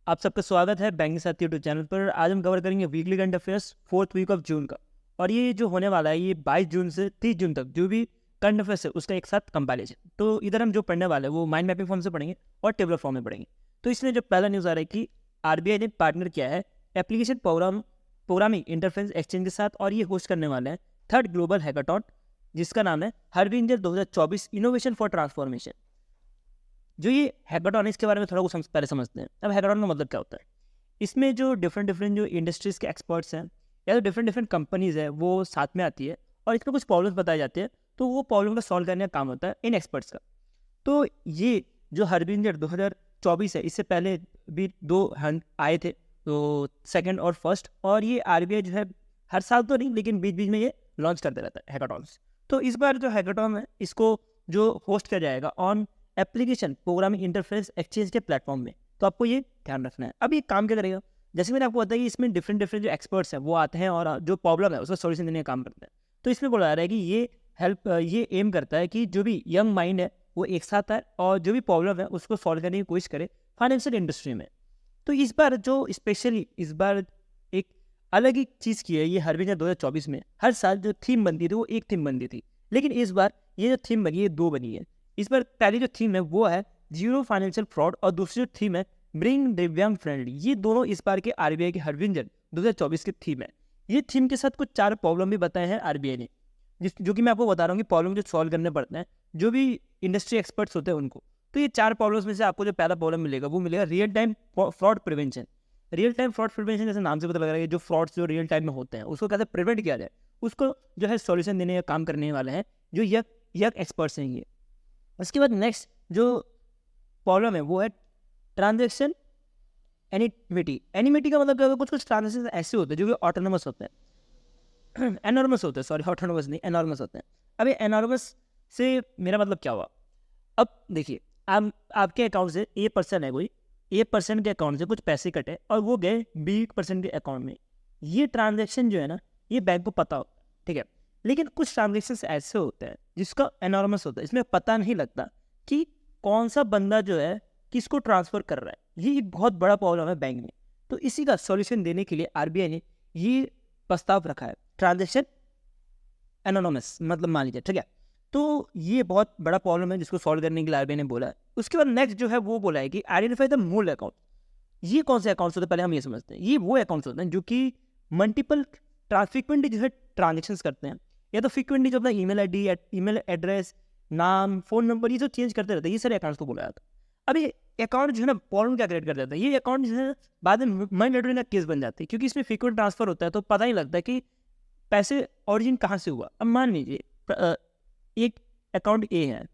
आप सबका स्वागत है बैंकिंग साथी यूट्यूब चैनल पर। आज हम कवर करेंगे weekly current affairs 4th week of June का। और ये जो होने वाला है ये 22 जून से 30 जून तक जो भी करंट अफेयर्स है उसका एक साथ कंपाइलेशन। तो इधर हम जो पढ़ने वाले हैं वो माइंड मैपिंग फॉर्म से पढ़ेंगे और टेबलर फॉर्म में पढ़ेंगे। तो इसमें जो पहला न्यूज़ आ रहा है कि आरबीआई ने पार्टनर किया है एप्लीकेशन प्रोग्रामिंग इंटरफेरेंस एक्सचेंज के साथ और ये होस्ट करने वाले हैं 3rd ग्लोबल हैकाथॉन जिसका नाम है हरविंजर 2024 इनोवेशन फॉर ट्रांसफॉर्मेशन। जो ये हैकाथॉन है इसके बारे में थोड़ा कुछ पहले समझते हैं। अब हैकाथॉन का मतलब क्या होता है? इसमें जो डिफरेंट जो इंडस्ट्रीज़ के एक्सपर्ट्स हैं या तो डिफरेंट कंपनीज़ है वो साथ में आती है और इसमें कुछ प्रॉब्लम्स बताए जाते हैं। तो वो प्रॉब्लम का सॉल्व करने का काम होता है इन एक्सपर्ट्स का। तो ये जो हरविंजर 2024 है इससे पहले भी 2 आए थे, तो सेकंड और फर्स्ट। और ये आरबीआई जो है हर साल तो नहीं लेकिन बीच बीच में ये लॉन्च करते रहता है हैकाथॉन्स। तो इस बार जो हैकाथॉन है इसको जो होस्ट किया जाएगा on application programming interference exchange के प्लेटफॉर्म में। तो आपको ये ध्यान रखना है। अब ये काम क्या करेगा? जैसे मैंने आपको बताया कि इसमें डिफरेंट जो एक्सपर्ट्स हैं वो आते हैं और जो प्रॉब्लम है उसका सॉल्यूशन देने का काम करते हैं। तो इसमें बोला जा रहा है कि ये एम करता है कि जो भी यंग माइंड है वो एक साथ आए और जो भी प्रॉब्लम है उसको सॉल्व करने की कोशिश करे फाइनेंशियल इंडस्ट्री में। तो इस बार जो स्पेशली इस बार एक अलग ही चीज़ की है ये हरविंजर 2024 में। हर साल जो थीम बनती थी वो एक थीम बनती थी, लेकिन इस बार ये जो थीम बनी है 2 बनी है। इस बार पहली जो थीम है वो है जीरो फाइनेंशियल फ्रॉड और दूसरी जो थीम है ब्रिंग दिव्यांग फ्रेंडली। ये दोनों इस बार के आरबीआई के हरविंजर 2024 की थीम है। ये थीम के साथ कुछ 4 प्रॉब्लम भी बताए हैं आरबीआई ने, जो कि मैं आपको बता रहा हूँ कि प्रॉब्लम जो सॉल्व करने पड़ते हैं जो भी इंडस्ट्री एक्सपर्ट्स होते हैं उनको। तो ये 4 प्रॉब्लम्स में से आपको जो पहला प्रॉब्लम मिलेगा वो मिलेगा real time fraud prevention. Real time fraud prevention जैसे नाम से पता लग रहा है जो फ्रॉड्स जो रियल टाइम में होते हैं उसको कैसे प्रिवेंट किया जाए उसको जो है सॉल्यूशन देने का काम करने वाले हैं जो यंग एक्सपर्ट्स हैं ये। उसके बाद नेक्स्ट जो प्रॉब्लम है वो है ट्रांजेक्शन एनिमिटी। एनिमिटी का मतलब क्या होता है? कुछ ट्रांजेक्शन ऐसे होते हैं जो कि ऑटोनोमस होते हैं एनॉर्मस होते हैं, सॉरी ऑटोनोमस नहीं एनॉर्मस होते हैं। अब ये एनॉर्मस से मेरा मतलब क्या हुआ? अब देखिए आपके अकाउंट से ए पर्सन है, कोई ए पर्सन के अकाउंट से कुछ पैसे कटे और वो गए बी पर्सन के अकाउंट में। ये ट्रांजेक्शन जो है ना ये बैंक को पता होता है, ठीक है। लेकिन कुछ ट्रांजेक्शन ऐसे होते हैं जिसका एनॉर्मस होता है, इसमें पता नहीं लगता कि कौन सा बंदा जो है किसको ट्रांसफ़र कर रहा है। ये एक बहुत बड़ा प्रॉब्लम है बैंक में। तो इसी का सॉल्यूशन देने के लिए आरबीआई ने ये प्रस्ताव रखा है ट्रांजेक्शन एनोनोमस, मतलब मान लीजिए, ठीक है। तो ये बहुत बड़ा प्रॉब्लम है जिसको सॉल्व करने के लिए आरबीआई ने बोला है। उसके बाद नेक्स्ट जो है वो बोला है कि आइडेंटिफाई द मूल अकाउंट। ये कौन से अकाउंट्स होते हैं पहले हम ये समझते हैं। ये वो अकाउंट्स होते हैं जो कि मल्टीपल फ्रिक्वेंटली जो है ट्रांजेक्शन करते हैं, या तो फ्रिक्वेंटली जो अपना ईमेल एड्रेस, नाम, फ़ोन नंबर ये जो चेंज करते रहते हैं, ये सारे अकाउंट्स को बोला जाता है। अब ये अकाउंट जो है ना प्रॉब्लम क्या क्रिएट कर देता है, ये अकाउंट जो है बाद में मनी लॉन्ड्रिंग का केस बन जाती है क्योंकि इसमें फ्रिक्वेंट ट्रांसफर होता है तो पता ही लगता है कि पैसे ऑरिजिन कहाँ से हुआ। अब मान लीजिए एक अकाउंट ए है,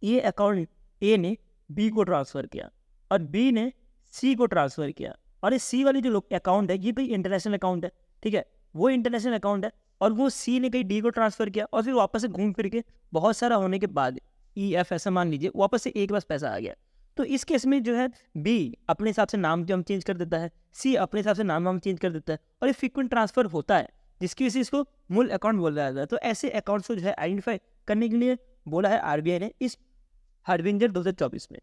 ये अकाउंट ए ने बी को ट्रांसफ़र किया और बी ने सी को ट्रांसफ़र किया, और ये सी वाली जो अकाउंट है ये कोई इंटरनेशनल अकाउंट है, ठीक है। वो इंटरनेशनल अकाउंट है और वो सी ने कहीं डी को ट्रांसफ़र किया और फिर वापस से घूम फिर के बहुत सारा होने के बाद ई एफ ऐसा मान लीजिए वापस से एक पास पैसा आ गया। तो इस केस में जो है बी अपने हिसाब से नाम जो हम चेंज कर देता है, सी अपने हिसाब से नाम चेंज कर देता है और ये फ्रीक्वेंट ट्रांसफ़र होता है जिसकी वजह से इसको मूल अकाउंट बोला जाता है। तो ऐसे अकाउंट्स को जो है आइडेंटिफाई करने के लिए बोला है आरबीआई ने इस हरविंजर 2024 में।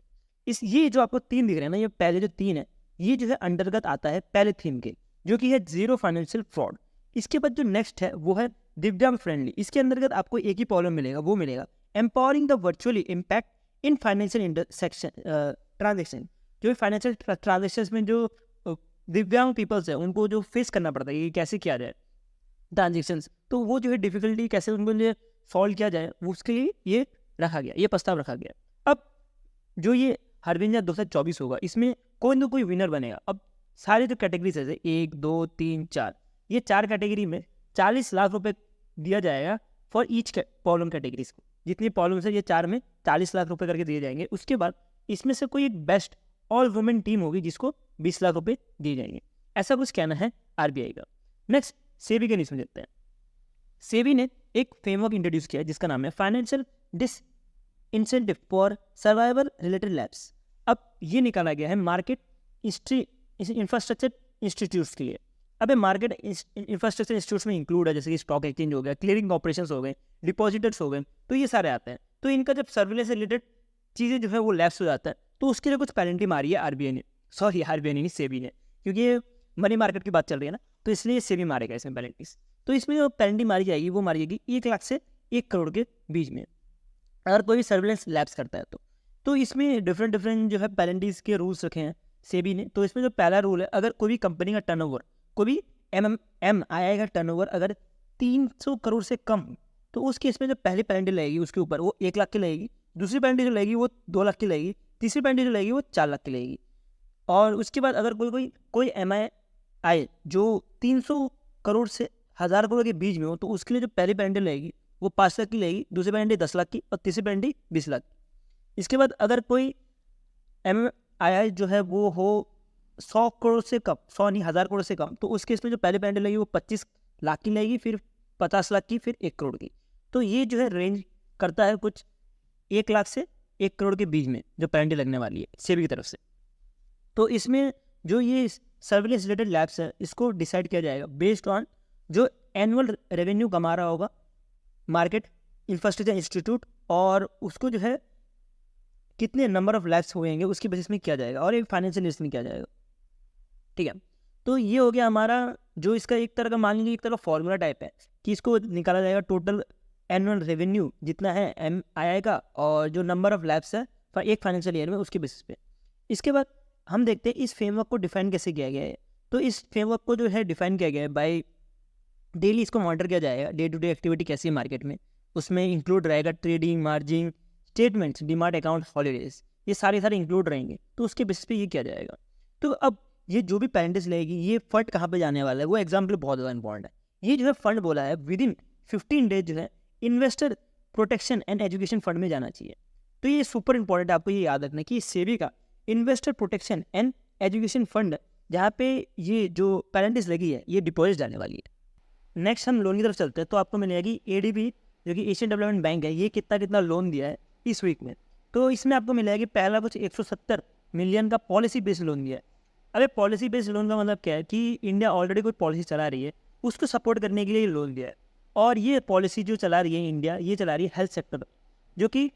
ये जो आपको 3 दिख रहे हैं ना, ये पहले जो 3 है ये जो है अंतर्गत आता है पहले थीम के, जो कि है जीरो फाइनेंशियल फ्रॉड। इसके बाद जो नेक्स्ट है वो है दिव्यांग फ्रेंडली। इसके अंतर्गत आपको एक ही प्रॉब्लम मिलेगा, वो मिलेगा empowering the virtually impact in financial transaction. जो फाइनेंशियल ट्रांजेक्शन में जो दिव्यांग पीपल्स है उनको जो फेस करना पड़ता है ये कैसे किया जाए ट्रांजेक्शन्स, तो वो जो है डिफिकल्टी कैसे उनको लिए सॉल्व किया जाए उसके लिए ये रखा गया, ये प्रस्ताव रखा गया। अब जो ये हरविंजर 2024 होगा इसमें कोई ना कोई विनर बनेगा। अब सारे जो कैटेगरीज है 1, 2, 3, 4, ये 4 कैटेगरी में 40 लाख रुपए दिया जाएगा फॉर ईच प्रॉब्लम कैटेगरीज को। जितनी प्रॉब्लम्स है ये 4 में 40 लाख रुपए करके दिए जाएंगे। उसके बाद इसमें से कोई एक बेस्ट ऑल वुमेन टीम होगी जिसको 20 लाख रुपए दिए जाएंगे। ऐसा कुछ कहना है आरबीआई का। नेक्स्ट सेबी के न्यूज़ में देखते हैं। सेबी ने एक फ्रेमवर्क इंट्रोड्यूस किया है जिसका नाम है financial disincentive for survival related labs. अब ये निकाला गया है मार्केट इंफ्रास्ट्रक्चर इंस्टीट्यूट्स के लिए। अब ये मार्केट इंफ्रास्ट्रक्चर इंस्टीट्यूट्स में इंक्लूड है जैसे कि स्टॉक एक्सचेंज हो गया, क्लियरिंग ऑपरेशंस हो गए, डिपॉजिटर्स हो गए, तो ये सारे आते हैं। तो इनका जब सर्विलेंस से रिलेटेड चीज़ें जो है वो लैप्स हो जाता है तो उसके लिए कुछ पेनल्टी मारी है आरबीआई ने। सॉरी आरबीआई नहीं, सेबी है, क्योंकि ये मनी मार्केट की बात चल रही है ना, तो इसलिए सेबी मारेगा इसमें पेनल्टीज। तो इसमें जो पेनल्टी मारी जाएगी वो मारी जाएगी 1 लाख से 1 करोड़ के बीच में, अगर कोई भी सर्विलेंस लैप्स करता है तो इसमें डिफरेंट जो है पेनल्टीज के रूल्स रखे हैं सेबी ने। तो इसमें जो पहला रूल है, अगर कोई भी कंपनी का टर्नओवर, कोई भी MII का टर्नओवर अगर 300 करोड़ से कम हो, तो उस केस में जो पहली पेनल्टी लगेगी उसके ऊपर वो 1 लाख की लगेगी, दूसरी पेनल्टी जो लगेगी वो 2 लाख की लगेगी, तीसरी पेनल्टी जो लगेगी वो 4 लाख की लगेगी। और उसके बाद अगर कोई MII जो 300 करोड़ से 1000 करोड़ के बीच में हो, तो उसके लिए जो पहली पेनल्टी लगेगी वो 5 लाख की लगेगी, दूसरी पेनल्टी 10 लाख की और तीसरी पेनल्टी 20 लाख की। इसके बाद अगर कोई MII जो है वो हो 100 करोड़ से कम, 100 नहीं 1000 करोड़ से कम, तो उस केस में जो पहली पेनल्टी लगेगी वो 25 लाख की लगेगी, फिर 50 लाख की, फिर 1 करोड़ की। तो ये जो है रेंज करता है कुछ 1 लाख से 1 करोड़ के बीच में जो पेनल्टी लगने वाली है सेबी की तरफ से। तो इसमें जो ये सर्विलेंस रिलेटेड लैब्स है इसको डिसाइड किया जाएगा बेस्ड ऑन जो एनुअल रेवेन्यू कमा रहा होगा मार्केट इंफ्रास्ट्रक्चर इंस्टीट्यूट, और उसको जो है कितने नंबर ऑफ लैब्स होंगे उसकी बेसिस में किया जाएगा, और एक फाइनेंशियल लिस्ट में किया जाएगा। ठीक है, तो ये हो गया हमारा जो इसका एक तरह का मान लीजिए एक तरह का फॉर्मूला टाइप है कि इसको निकाला जाएगा टोटल एनुअल रेवेन्यू जितना है MII का, और जो नंबर ऑफ लैब्स है एक फाइनेंशियल ईयर में उसके बेसिस पे। इसके बाद हम देखते हैं इस फ्रेमवर्क को डिफाइन कैसे किया गया है। तो इस फ्रेमवर्क को जो है डिफाइन किया गया है बाय डेली इसको मॉनिटर किया जाएगा, डे टू डे एक्टिविटी कैसी है मार्केट में, उसमें इंक्लूड रहेगा trading, margin, statements, DMart account, holidays, ये सारे इंक्लूड रहेंगे। तो उसके बेसिस पे ये किया जाएगा। तो अब ये जो भी पेनल्टीज लगेगी ये फंड कहाँ पे जाने वाला है वो एग्जाम के लिए बहुत ज़्यादा इंपॉर्टेंट है। ये जो है फंड बोला है विद इन 15 डेज जो है investor protection and education fund में जाना चाहिए। तो ये सुपर इंपॉर्टेंट है, आपको ये याद रखना कि सेबी का investor protection and education fund जहाँ पे ये जो पेनल्टीज लगी है ये डिपॉजिट जाने वाली है। नेक्स्ट हम लोन की तरफ चलते हैं। तो आपको मिलेगी ADB जो कि एशियन डेवलपमेंट बैंक है, ये कितना लोन दिया है इस वीक में। तो इसमें आपको मिलेगा कि पहला कुछ 170 मिलियन का पॉलिसी बेस्ड लोन दिया है। अबे पॉलिसी बेस्ड लोन का मतलब क्या है कि इंडिया ऑलरेडी कोई पॉलिसी चला रही है उसको सपोर्ट करने के लिए लोन दिया है, और ये पॉलिसी जो चला रही है इंडिया, ये चला रही है हेल्थ सेक्टर, जो कि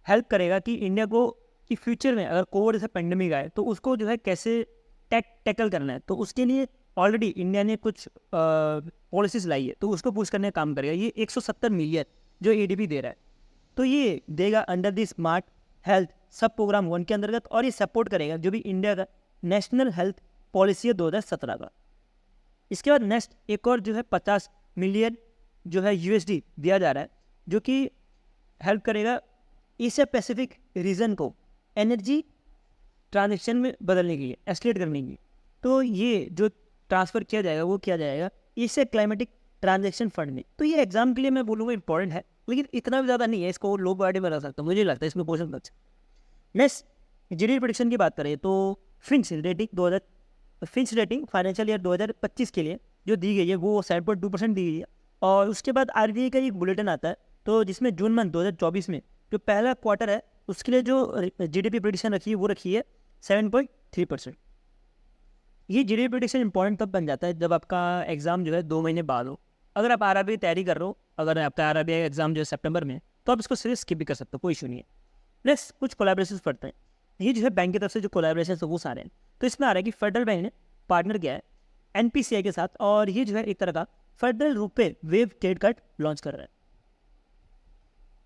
हेल्प करेगा कि इंडिया को कि फ्यूचर में अगर कोविड जैसा पेंडेमिक आए तो उसको जो है कैसे टैकल करना है। तो उसके लिए ऑलरेडी इंडिया ने कुछ पॉलिसीज लाई है, तो उसको पुश करने का काम करेगा। ये 170 मिलियन जो ADB दे रहा है, तो ये देगा अंडर द स्मार्ट हेल्थ सब प्रोग्राम 1 के अंतर्गत, और ये सपोर्ट करेगा जो भी इंडिया का नेशनल हेल्थ पॉलिसी है 2017 का। इसके बाद नेक्स्ट एक और जो है 50 मिलियन जो है USD दिया जा रहा है, जो कि हेल्प करेगा एशिया पैसिफिक रीजन को एनर्जी ट्रांजेक्शन में बदलने के लिए, एस्केलेट करने के लिए। तो ये जो ट्रांसफ़र किया जाएगा वो किया जाएगा एशिया क्लाइमेटिक ट्रांजेक्शन फंड में। तो ये एग्जाम के लिए मैं बोलूँगा इंपॉर्टेंट है, लेकिन इतना भी ज़्यादा नहीं है, इसको लोग बाटे में रख सकता हूँ, मुझे लगता है इसमें क्वेश्चन बच। नेक्स्ट GDP प्रेडिक्शन की बात करें तो फिंच रेटिंग फाइनेंशियल ईयर 2025 के लिए जो दी गई है वो 7.2% दी गई है। और उसके बाद RBI का एक बुलेटिन आता है, तो जिसमें जून मंथ 2024 में जो पहला क्वार्टर है उसके लिए जो GDP प्रेडिक्शन रखी है वो रखी है 7.3%। ये GDP प्रेडिक्शन इंपॉर्टेंट तब बन जाता है जब आपका एग्जाम जो है 2 महीने बाद हो। अगर आप RBI तैयारी कर रहे हो, अगर आपका RBI एग्जाम जो है सितंबर में, तो आप इसको सीधे स्किप भी कर सकते हो, कोई इशू नहीं है। नेक्स्ट कुछ कोलैबोरेशंस पढ़ते हैं। ये जो है बैंक की तरफ से जो कोलैबोरेशन है वो सारे हैं। तो इसमें आ रहा है कि फेडरल बैंक ने पार्टनर किया है NPCI के साथ, और ये जो है एक तरह का फेडरल रुपए वेव क्रेडिट कार्ड लॉन्च कर रहा है।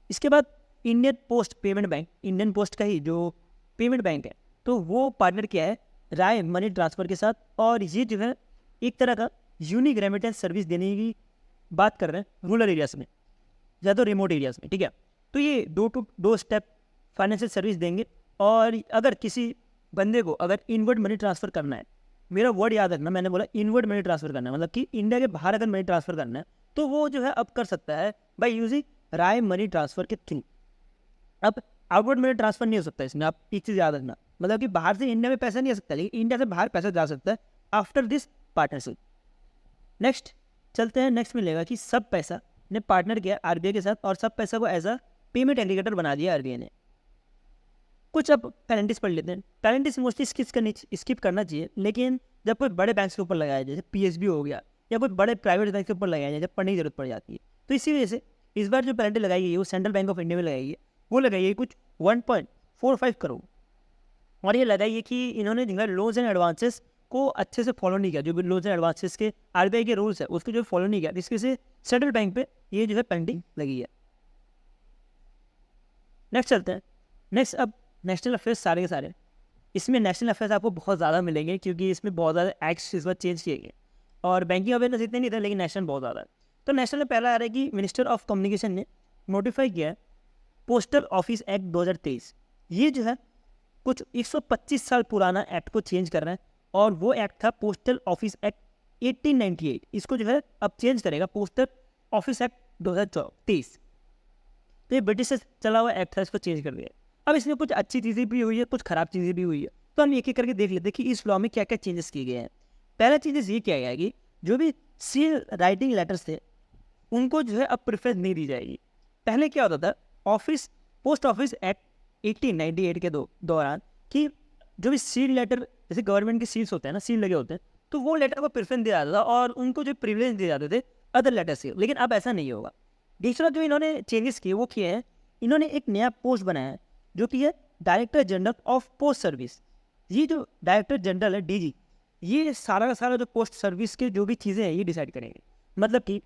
इसके बाद Indian post payment bank, Indian post का ही जो पेमेंट बैंक है, तो वो पार्टनर किया है राय मनी ट्रांसफ़र के साथ, और ये जो है एक तरह का यूनिक रेमिटेंस सर्विस देने की बात कर रहे हैं रूरल एरियाज में, ज़्यादा रिमोट एरियाज में। ठीक है, तो ये 2 स्टेप फाइनेंशियल सर्विस देंगे। और अगर किसी बंदे को अगर इनवर्ड मनी ट्रांसफ़र करना है, मेरा वर्ड याद रखना, मैंने बोला इनवर्ड मनी ट्रांसफ़र करना है, मतलब कि इंडिया के बाहर अगर मनी ट्रांसफ़र करना है तो वो जो है अब कर सकता है बाय यूजिंग राय मनी ट्रांसफ़र के थ्रू। अब आउटवर्ड मनी ट्रांसफ़र नहीं हो सकता इसमें, आप एक चीज़ याद रखना, मतलब कि बाहर से इंडिया में पैसा नहीं आ सकता, लेकिन इंडिया से बाहर पैसा जा सकता है आफ्टर दिस पार्टनरशिप। नेक्स्ट चलते हैं, नेक्स्ट मिलेगा कि सब पैसा ने पार्टनर किया RBI के साथ, और सब पैसा को एज अ पेमेंट एग्रीगेटर बना दिया RBI ने। कुछ अब पेनल्टीज पढ़ लेते हैं। पेनल्टीज मोस्टली स्किप करना चाहिए, लेकिन जब कोई बड़े बैंक के ऊपर लगाया जाए, जैसे PSB हो गया, या कोई बड़े प्राइवेट बैंक के ऊपर लगाया जाए जब पढ़ने की जरूरत पड़ जाती है, तो इसी वजह से इस बार जो पेनल्टी लगाई गई है वो सेंट्रल बैंक ऑफ इंडिया में लगाई है, वो लगाई है कुछ 1.45 करोड़। और ये लगाइए कि इन्होंने जो है लोन्स एंड एडवांसेस को अच्छे से फॉलो नहीं किया, जो भी लोन्स एंड एडवांसेस के आरबीआई के रूल्स है उसको जो फॉलो नहीं किया, जिसकी वजह से सेंट्रल बैंक पे ये जो है पेंडिंग लगी है। नेक्स्ट चलते हैं। नेक्स्ट अब नेशनल अफेयर्स सारे के सारे, इसमें नेशनल अफेयर्स आपको बहुत ज़्यादा मिलेंगे क्योंकि इसमें बहुत ज़्यादा एक्ट्स इस बार चेंज किए गए, और बैंकिंग अवेयरनेस इतने नहीं था लेकिन नेशनल बहुत ज़्यादा है। तो नेशनल में पहला आ रहा है कि मिनिस्टर ऑफ कम्युनिकेशन ने नोटिफाई किया है पोस्टल ऑफिस एक्ट 2023। ये जो है कुछ 125 साल पुराना एक्ट को चेंज कर रहा है, और वो एक्ट था पोस्टल ऑफिस एक्ट 1898। इसको जो है अब चेंज करेगा पोस्टल ऑफिस एक्ट 2023। तो ये ब्रिटिश से चला हुआ एक्ट था, इसको चेंज कर दिया। अब इसमें कुछ अच्छी चीज़ें भी हुई है, कुछ खराब चीज़ें भी हुई है, तो हम एक एक करके देख लेते हैं कि इस लॉ में क्या क्या चेंजेस किए गए हैं। पहला चेंजेस ये किया गया है कि जो भी सील राइटिंग लेटर्स थे उनको जो है अब प्रेफरेंस नहीं दी जाएगी। पहले क्या होता था, पोस्ट ऑफिस एक्ट 1898 के दौरान कि जो भी सील लेटर, जैसे गवर्नमेंट के सील्स होते हैं ना, सील लगे होते हैं, तो वो लेटर को प्रेफरेंस दिया जाता था और उनको जो प्रिविलेज दिए जाते थे अदर लेटर से। लेकिन अब ऐसा नहीं होगा। दूसरा जो इन्होंने चेंजेस किए वो किए हैं, इन्होंने एक नया पोस्ट बनाया है जो कि है director general of post service. ये जो डायरेक्टर जनरल है डीजी, ये सारा का सारा जो पोस्ट सर्विस के जो भी चीज़ें हैं ये डिसाइड करेंगे। मतलब कि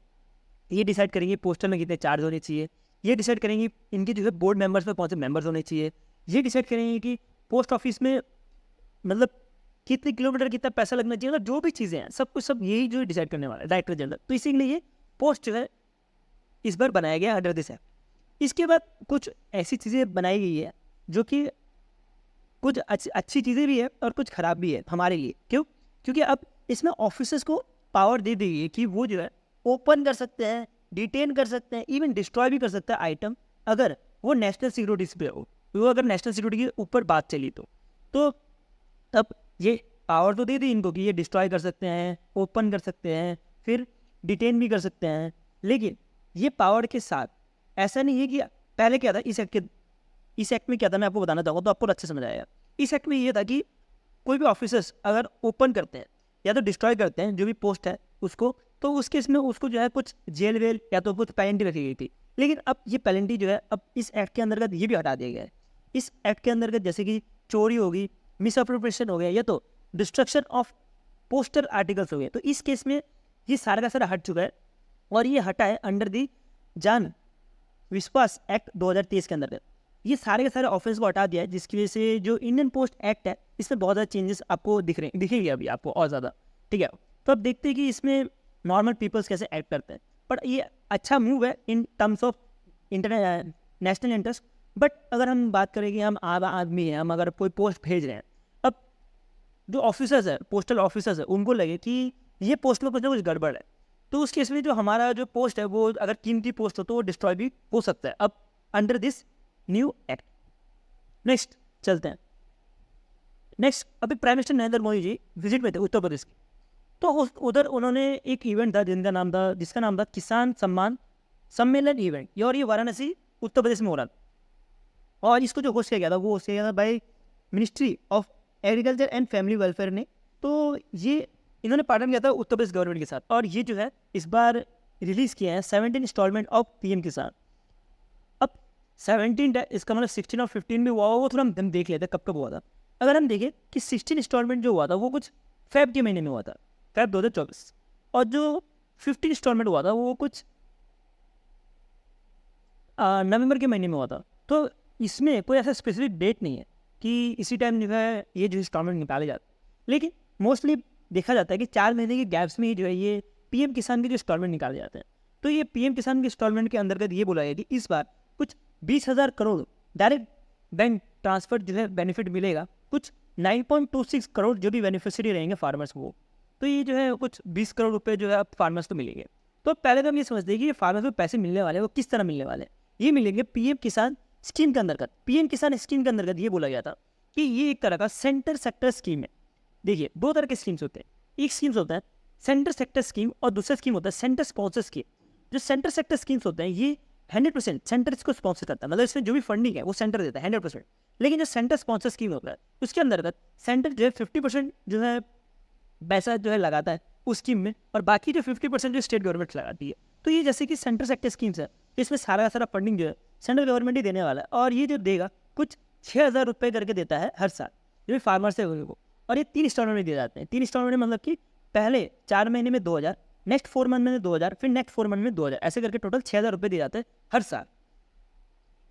ये डिसाइड करेंगे पोस्टल में कितने चार्ज होने चाहिए, ये डिसाइड करेंगे इनके जो है बोर्ड मेंबर्स में कौन से मेंबर्स होने चाहिए, ये डिसाइड करेंगे कि पोस्ट ऑफिस में मतलब कितने किलोमीटर कितना पैसा लगना चाहिए, मतलब जो भी चीज़ें हैं सब कुछ सब यही जो डिसाइड करने वाला है डायरेक्टर जनरल। तो इसीलिए ये पोस्ट जो है इस बार बनाया गया अंडर दिस एक्ट। इसके बाद कुछ ऐसी चीज़ें बनाई गई है जो कि कुछ अच्छी चीज़ें भी है और कुछ ख़राब भी है हमारे लिए। क्यों? क्योंकि अब इसमें ऑफिसर्स को पावर दे दी है कि वो जो है ओपन कर सकते हैं, डिटेन कर सकते हैं, इवन डिस्ट्रॉय भी कर सकते हैं आइटम, अगर वो नेशनल सिक्योरिटी पे हो, वो अगर नेशनल सिक्योरिटी के ऊपर बात चली तो तब ये पावर तो दे दी इनको कि ये डिस्ट्रॉय कर सकते हैं, ओपन कर सकते हैं, फिर डिटेन भी कर सकते हैं। लेकिन ये पावर के साथ ऐसा नहीं है कि पहले क्या था इस एक्ट में क्या था, मैं आपको बताना चाहूँगा तो आपको अच्छे समझ आएगा। इस एक्ट में ये था कि कोई भी ऑफिसर्स अगर ओपन करते हैं या तो डिस्ट्रॉय करते हैं जो भी पोस्ट है उसको, तो उस केस में उसको जो है कुछ जेल वेल या तो कुछ पेनल्टी रखी गई थी। लेकिन अब ये पेनल्टी जो है अब इस एक्ट के अंतर्गत ये भी हटा दिया गया है। इस एक्ट के अंतर्गत जैसे कि चोरी होगी, मिसअप्रोप्रिएशन हो गया या तो डिस्ट्रक्शन ऑफ पोस्टल आर्टिकल्स हो गए, तो इस केस में ये सारा का सारा हट चुका है, और ये हटा है अंडर दी जान विश्वास एक्ट 2023 के अंदर। ये सारे के सारे ऑफेंस को हटा दिया है, जिसकी वजह से जो इंडियन पोस्ट एक्ट है इसमें बहुत ज़्यादा चेंजेस आपको दिखेंगे अभी आपको और ज़्यादा। ठीक है, तो अब देखते हैं कि इसमें नॉर्मल पीपल्स कैसे एक्ट करते हैं। बट ये अच्छा मूव है in terms of national interest. But अगर हम बात करें कि हम आम आदमी हैं, हम अगर कोई पोस्ट भेज रहे हैं, अब जो ऑफिसर्स है, पोस्टल ऑफिसर्स है, उनको लगे कि ये पोस्ट में कुछ ना कुछ गड़बड़ है, तो उस केस में जो हमारा जो पोस्ट है वो अगर कीमती पोस्ट हो तो वो डिस्ट्रॉय भी हो सकता है अब under this new act. Next चलते हैं। नेक्स्ट, अभी prime minister Narendra Modi ji visit में थे उत्तर प्रदेश के, तो उधर उन्होंने एक इवेंट था जिसका नाम था किसान सम्मान सम्मेलन इवेंट, और ये वाराणसी उत्तर प्रदेश में हो रहा था। और इसको जो होस्ट किया गया था वो होस्ट किया गया था by ministry of agriculture and family welfare ने। तो ये इन्होंने पार्टनर किया था उत्तर प्रदेश गवर्नमेंट के साथ, और ये जो है इस बार रिलीज़ किए हैं 17 इंस्टॉलमेंट ऑफ पीएम किसान। अब 17 इसका मतलब 16 और 15 में हुआ, वो थोड़ा हम देख लेते हैं कब हुआ था। अगर हम देखें कि 16 इंस्टॉलमेंट जो हुआ था वो कुछ फेब के महीने में हुआ था, फेब 2024, और जो 15 इंस्टॉलमेंट हुआ था वो कुछ नवंबर के महीने में हुआ था। तो इसमें कोई ऐसा स्पेसिफिक डेट नहीं है कि इसी टाइम जो है ये जो इंस्टॉलमेंट निकाले जाते हैं, लेकिन मोस्टली देखा जाता है कि 4 महीने के गैप्स में ही जो है ये पीएम किसान के जो इंस्टॉलमेंट निकाले जाते हैं। तो ये पीएम किसान के इंस्टॉलमेंट के अंतर्गत ये बोला गया कि इस बार कुछ 20,000 करोड़ डायरेक्ट बैंक ट्रांसफर जो है बेनिफिट मिलेगा, कुछ 9.26 करोड़ जो भी बेनिफिशियरी रहेंगे फार्मर्स को, तो ये जो है कुछ 20 करोड़ रुपये जो है अब फार्मर्स को मिलेंगे। तो पहले तो हम ये समझते हैं कि ये फार्मर्स को पैसे मिलने वाले हैं, वो किस तरह मिलने वाले हैं। ये मिलेंगे पीएम किसान स्कीम के अंतर्गत। पीएम किसान स्कीम के अंतर्गत ये बोला गया था कि ये एक तरह का सेंटर सेक्टर स्कीम है। देखिए, 2 तरह के स्कीम्स होते हैं, एक स्कीम्स होता है सेंटर सेक्टर स्कीम और दूसरा स्कीम होता है सेंटर स्पॉन्सर स्कीम। जो सेंटर सेक्टर स्कीम्स होते हैं ये 100% सेंटर इसको स्पॉन्सर करता है, मतलब इसमें जो भी फंडिंग है वो सेंटर देता है 100%। लेकिन जो सेंटर स्पॉन्सर स्कीम होता है उसके अंतर्गत सेंटर जो है 50% जो है पैसा जो है लगाता है उस स्कीम में, और बाकी जो 50% जो स्टेट गवर्नमेंट लगाती है। तो ये जैसे कि सेंटर सेक्टर स्कीम्स है, तो इसमें सारा का सारा फंडिंग जो है सेंट्रल गवर्नमेंट ही देने वाला है, और ये जो देगा कुछ 6,000 रुपये करके देता है हर साल। जो भी फार्मर्स है उनको, और ये 3 इंस्टॉलमेंट में दिए जाते हैं। 3 इंस्टॉलमेंट में मतलब कि पहले 4 महीने में 2,000, नेक्स्ट 4 मंथ में 2,000, फिर नेक्स्ट 4 मंथ में 2,000, ऐसे करके टोटल 6,000 रुपये दिए जाते हैं हर साल।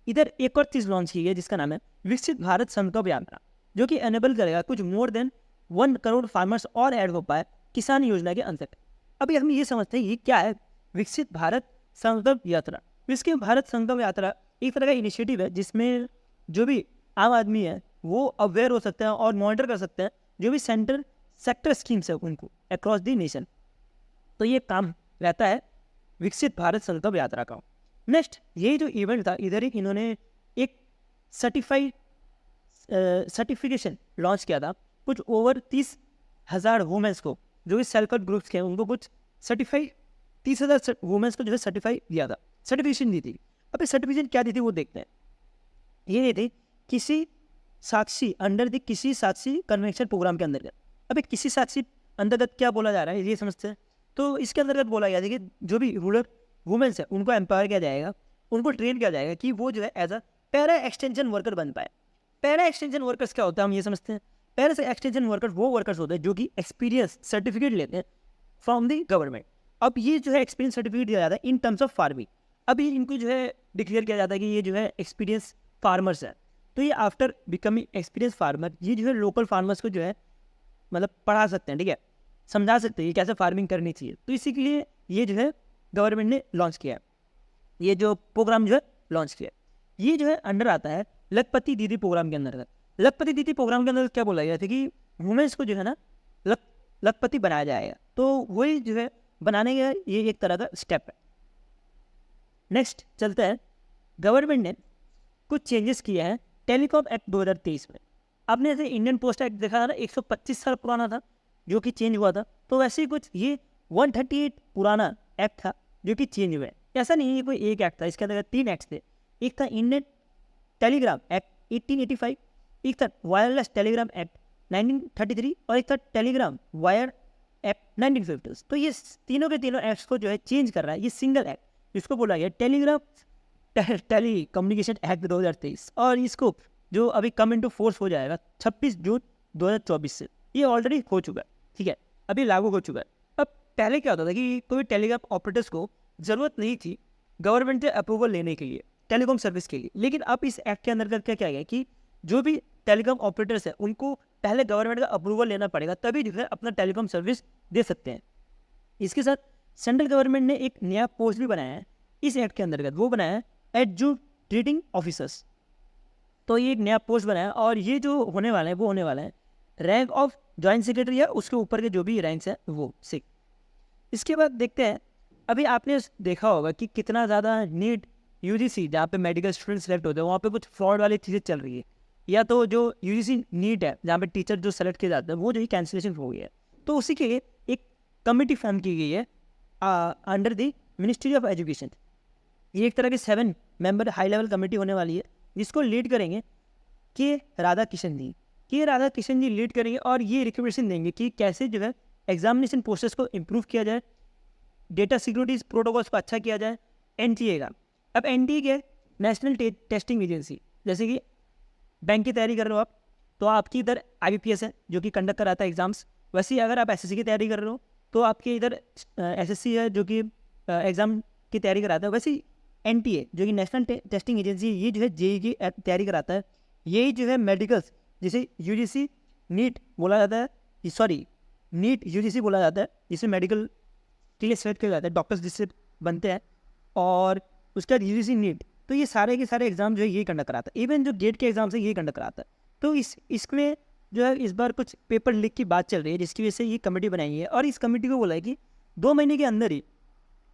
इधर एक और चीज़ लॉन्च की गई जिसका नाम है विकसित भारत संकल्प यात्रा, जो कि एनेबल करेगा कुछ मोर देन 1 करोड़ फार्मर्स और ऐड हो पाए किसान योजना के अंतर्गत। अभी हम ये समझते हैं ये क्या है विकसित भारत संकल्प यात्रा। विकसित भारत संकल्प यात्रा एक तरह का इनिशिएटिव है जिसमें जो भी आम आदमी है वो अवेयर हो सकते हैं और मॉनिटर कर सकते हैं जो भी सेंट्रल सेक्टर स्कीम्स है उनको अक्रॉस द नेशन। तो ये काम रहता है विकसित भारत संकल्प यात्रा का। नेक्स्ट ये जो इवेंट था इधर ही इन्होंने एक सर्टिफिकेशन लॉन्च किया था। कुछ ओवर 30,000 वुमेंस को जो भी सेल्फ हेल्प ग्रुप्स के हैं उनको कुछ 30,000 वुमेंस को जो है सर्टिफाई दिया था, सर्टिफिकेशन दी थी। अब ये सर्टिफिकेशन क्या दी थी वो देखते हैं। ये दी थी किसी साक्षी अंडर द किसी साक्षी कन्वेंशन प्रोग्राम के अंतर्गत। अभी किसी साक्षी अंतर्गत क्या बोला जा रहा है ये समझते हैं। तो इसके अंतर्गत बोला गया था कि जो भी रूरल वुमेन्स है उनको एम्पावर किया जाएगा, उनको ट्रेन किया जाएगा कि वो जो है as a para extension worker बन पाए। पैरा एक्सटेंशन वर्कर्स क्या होता है हम ये समझते हैं। पैरा एक्सटेंशन वर्कर्स वो वर्कर्स होते हैं जो कि एक्सपीरियंस सर्टिफिकेट लेते हैं फ्रॉम द गवर्नमेंट। अब ये जो है एक्सपीरियंस सर्टिफिकेट दिया जाता है इन टर्म्स ऑफ फार्मिंग। अभी इनको जो है डिक्लेयर किया जाता है कि ये जो है एक्सपीरियंस फार्मर्स है। तो ये आफ्टर बिकमिंग एक्सपीरियंस फार्मर ये जो है लोकल फार्मर्स को जो है मतलब पढ़ा सकते हैं, ठीक है, समझा सकते हैं ये कैसे फार्मिंग करनी चाहिए। तो इसी के लिए ये जो है गवर्नमेंट ने लॉन्च किया है, ये जो प्रोग्राम जो है लॉन्च किया है। ये जो है अंडर आता है लखपति दीदी प्रोग्राम के अंतर्गत। लखपति दीदी प्रोग्राम के अंदर क्या बोला गया था कि वुमेन्स को जो है ना लखपति बनाया जाएगा। तो वही जो है बनाने का ये एक तरह का स्टेप है। नेक्स्ट चलते हैं, गवर्नमेंट ने कुछ चेंजेस किए हैं टेलीकॉम एक्ट 2023 में। आपने जैसे इंडियन पोस्ट एक्ट देखा था ना 125 साल पुराना था जो कि चेंज हुआ था, तो वैसे ही कुछ ये 138 पुराना एक्ट था जो कि चेंज हुआ है। ऐसा नहीं है कोई एक एक्ट था, इसके अंदर 3 एक्ट थे। एक था इंडियन टेलीग्राम एक्ट 1885, एक था वायरलेस टेलीग्राम एक्ट 1933 और एक था टेलीग्राम वायर एक्ट 1950। तो ये तीनों के तीनों एक्ट्स को जो है चेंज कर रहा है ये सिंगल एक्ट, जिसको बोला गया टेलीग्राम टेली कम्युनिकेशन एक्ट 2023। और इसको जो अभी कम इनटू फोर्स हो जाएगा 26 जून 2024 से। ये ऑलरेडी हो चुका है, ठीक है, अभी लागू हो चुका है। अब पहले क्या होता था कि कोई टेलीग्राम ऑपरेटर्स को ज़रूरत नहीं थी गवर्नमेंट से अप्रूवल लेने के लिए टेलीकॉम सर्विस के लिए, लेकिन अब इस एक्ट के अंतर्गत क्या किया गया कि जो भी टेलीकॉम ऑपरेटर्स है उनको पहले गवर्नमेंट का अप्रूवल लेना पड़ेगा तभी जो है अपना टेलीकॉम सर्विस दे सकते हैं। इसके साथ सेंट्रल गवर्नमेंट ने एक नया पोस्ट भी बनाया है इस एक्ट के अंतर्गत, वो बनाया है एडजुडिकेटिंग ऑफिसर्स। तो ये एक नया पोस्ट बनाया है और ये जो होने वाला है वो होने वाला है रैंक ऑफ जॉइंट सेक्रेटरी या उसके ऊपर के जो भी रैंक्स हैं वो सिक। इसके बाद देखते हैं, अभी आपने देखा होगा कि कितना ज़्यादा नीट यूजीसी जहाँ पे मेडिकल स्टूडेंट सेलेक्ट होते हैं वहाँ पे कुछ फ्रॉड वाली चीज़ें चल रही है, या तो जो यूजीसी नीट है जहाँ पे टीचर जो सेलेक्ट किए जाते हैं वो जो ही कैंसिलेशन हो गई है। तो उसी के लिए एक कमेटी फॉर्म की गई है under the ministry of education. ये एक तरह की 7 मेंबर हाई लेवल कमेटी होने वाली है जिसको लीड करेंगे के राधा किशन जी। के राधा किशन जी लीड करेंगे और ये रिकमेंडेशन देंगे कि कैसे जो है एग्जामिनेशन प्रोसेस को इम्प्रूव किया जाए, डेटा सिक्योरिटी प्रोटोकॉल्स को अच्छा किया जाए। एनटीए का, अब एनटीए के नेशनल टेस्टिंग एजेंसी, जैसे कि बैंक की तैयारी कर रहे हो आप तो आपकी इधर IBPS है जो कि कंडक्ट कराता है एग्जाम्स। वैसे ही अगर आप SSC की तैयारी कर रहे हो तो आपके इधर SSC है जो कि एग्ज़ाम की तैयारी कराता है। वैसे ही NTA जो कि नेशनल टेस्टिंग एजेंसी, ये जो है JEE की तैयारी कराता है। यही जो है मेडिकल्स जिसे UGC नीट बोला जाता है, सॉरी नीट UGC बोला जाता है, जिसमें मेडिकल के लिए सेलेक्ट किया जाता है डॉक्टर्स जिससे बनते हैं, और उसके बाद UGC नीट। तो ये सारे के सारे एग्जाम जो है ये कंडक्ट कराता है, इवन जो गेट के एग्जाम से ये कंडक्ट कराता है। तो इसमें जो है इस बार कुछ पेपर लीक की बात चल रही है जिसकी वजह से ये कमेटी बनाई है और इस कमेटी को बोला है कि 2 महीने के अंदर ही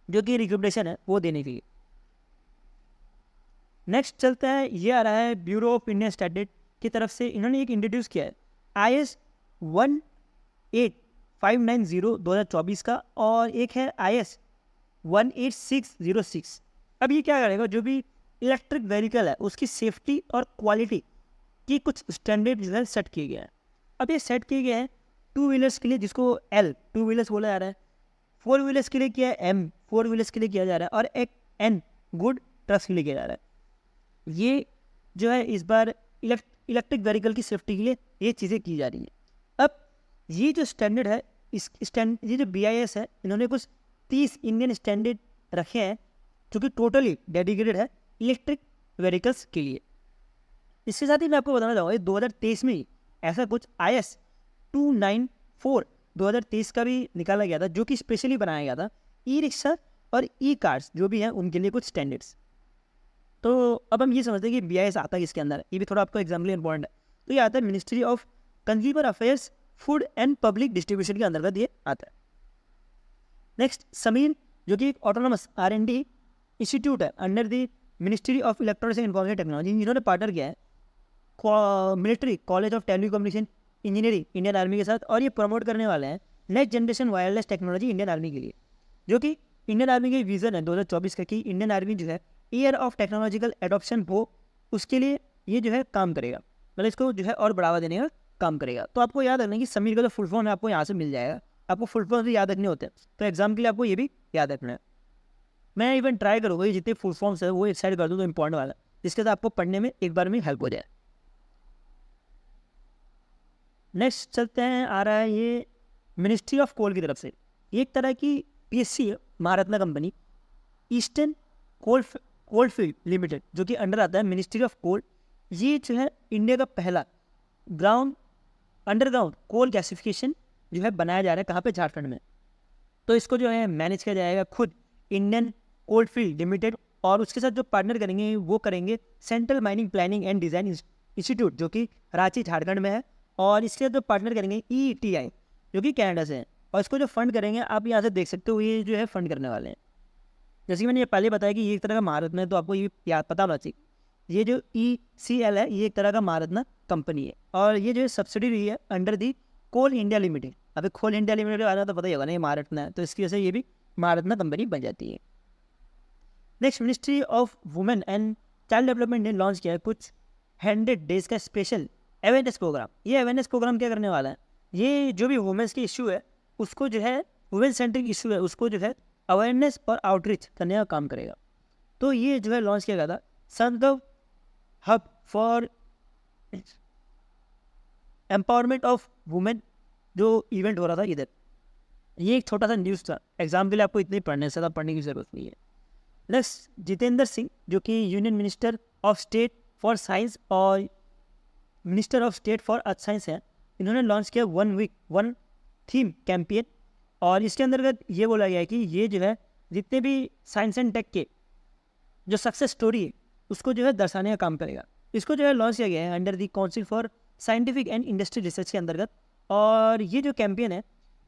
जो कि रिकमेंडेशन है वो देने के लिए। नेक्स्ट चलता है, ये आ रहा है ब्यूरो ऑफ इंडियन स्टैंडर्ड की तरफ से, इन्होंने एक इंट्रोड्यूस किया है IS 18590 2024 का, और एक है IS 18606। अब ये क्या करेगा, जो भी इलेक्ट्रिक व्हीकल है उसकी सेफ्टी और क्वालिटी की कुछ स्टैंडर्ड जो है सेट किए गए हैं। अब ये सेट किए गए हैं 2 व्हीलर्स के लिए जिसको L 2 व्हीलर्स बोला जा रहा है, 4 व्हीलर्स के लिए किया है, M 4 व्हीलर्स के लिए किया जा रहा है, और एक N गुड ट्रक्स के लिए किया जा रहा है। ये जो है इस बार इलेक्ट्रिक व्हीकल की सेफ्टी के लिए ये चीज़ें की जा रही हैं। अब ये जो स्टैंडर्ड है, ये जो BIS है, इन्होंने कुछ 30 इंडियन स्टैंडर्ड रखे हैं जो कि टोटली डेडिकेटेड है इलेक्ट्रिक व्हीकल्स के लिए। इसके साथ ही मैं आपको बताना चाहूँगा 2023 में ही ऐसा कुछ IS 294 2023 का भी निकाला गया था, जो कि स्पेशली बनाया गया था ई रिक्शा और ई कार्स जो भी हैं उनके लिए कुछ स्टैंडर्ड्स। तो अब हम ये समझते हैं कि BIS आता है इसके अंदर, ये भी थोड़ा आपको एग्जाम्पल इंपॉर्टेंट है। तो ये आता है ministry of consumer affairs, food and public distribution के अंतर्गत ये आता है। नेक्स्ट समीर, जो कि एक ऑटोनोमस R&D इंस्टीट्यूट है under the ministry of electronics and information technology. इन्होंने पार्टनर किया है military college of telecommunication engineering Indian army के साथ, और ये प्रमोट करने वाले हैं next generation wireless technology Indian army के लिए, जो कि इंडियन आर्मी का विजन है 2024 का कि इंडियन आर्मी जो है ईयर ऑफ टेक्नोलॉजिकल एडॉप्शन हो, उसके लिए ये जो है काम करेगा, मतलब इसको जो है और बढ़ावा देने का काम करेगा। तो आपको याद रखना कि समीर का जो फुल फॉर्म है आपको यहाँ से मिल जाएगा, आपको फुल फॉर्म भी याद रखने होते हैं, तो एग्जाम के लिए आपको ये भी याद रखना है। मैं इवन ट्राई करूँगा ये जितने फुल फॉर्म्स है वो एक साइड कर दूँ तो इंपॉर्टेंट वाला, जिसके साथ आपको पढ़ने में एक बार में हेल्प हो जाए। नेक्स्ट चलते हैं, आ रहा है ये मिनिस्ट्री ऑफ कोल की तरफ से, ये एक तरह की PSC है, Maharatna company eastern coalfield limited, जो कि अंडर आता है मिनिस्ट्री ऑफ कोल। ये जो है इंडिया का पहला अंडरग्राउंड कोल गैसिफिकेशन जो है बनाया जा रहा है, कहाँ पे, झारखंड में। तो इसको जो है मैनेज किया जाएगा खुद इंडियन कोलफील्ड लिमिटेड, और उसके साथ जो पार्टनर करेंगे वो करेंगे central mining planning and design institute, जो कि रांची झारखंड में है, और इसके साथ जो पार्टनर करेंगे ETI जो कि कनाडा से है, और इसको जो फंड करेंगे आप यहाँ से देख सकते हो, ये जो है फंड करने वाले हैं। जैसे कि मैंने ये पहले बताया कि ये एक तरह का महारत्न है, तो आपको ये याद पता होना चाहिए, ये जो ECL है ये एक तरह का महारत्ना कंपनी है, और ये जो है सब्सिडी है under the Coal India limited. अभी कोल इंडिया लिमिटेड वाला तो पता ही होगा ना, ये महारत्ना है, तो इसकी वजह से ये भी महारत्ना कंपनी बन जाती है। Next ministry of women and child development ने लॉन्च किया है कुछ 100 डेज का स्पेशल अवेयरनेस प्रोग्राम। ये अवेयरनेस प्रोग्राम क्या करने वाला है, ये जो भी वुमेन्स की इशू है उसको जो है वुमेन सेंट्रिक इशू है उसको जो है अवेयरनेस और आउटरीच करने का काम करेगा। तो ये जो है लॉन्च किया गया था संगव hub for empowerment of women, जो इवेंट हो रहा था इधर। ये एक छोटा सा न्यूज़ था, एग्जाम के लिए आपको इतने पढ़ने से ज़्यादा पढ़ने की जरूरत नहीं है। नेक्स्ट जितेंद्र सिंह, जो कि union minister of state for science और minister of state for earth science है, इन्होंने लॉन्च किया 1 वीक 1 थीम कैंपेन, और इसके अंतर्गत ये बोला गया है कि ये जो है जितने भी साइंस एंड टेक के जो सक्सेस स्टोरी है उसको जो है दर्शाने का काम करेगा। इसको जो है लॉन्च किया गया है under the council for scientific and industry research के अंतर्गत, और ये जो कैंपेन है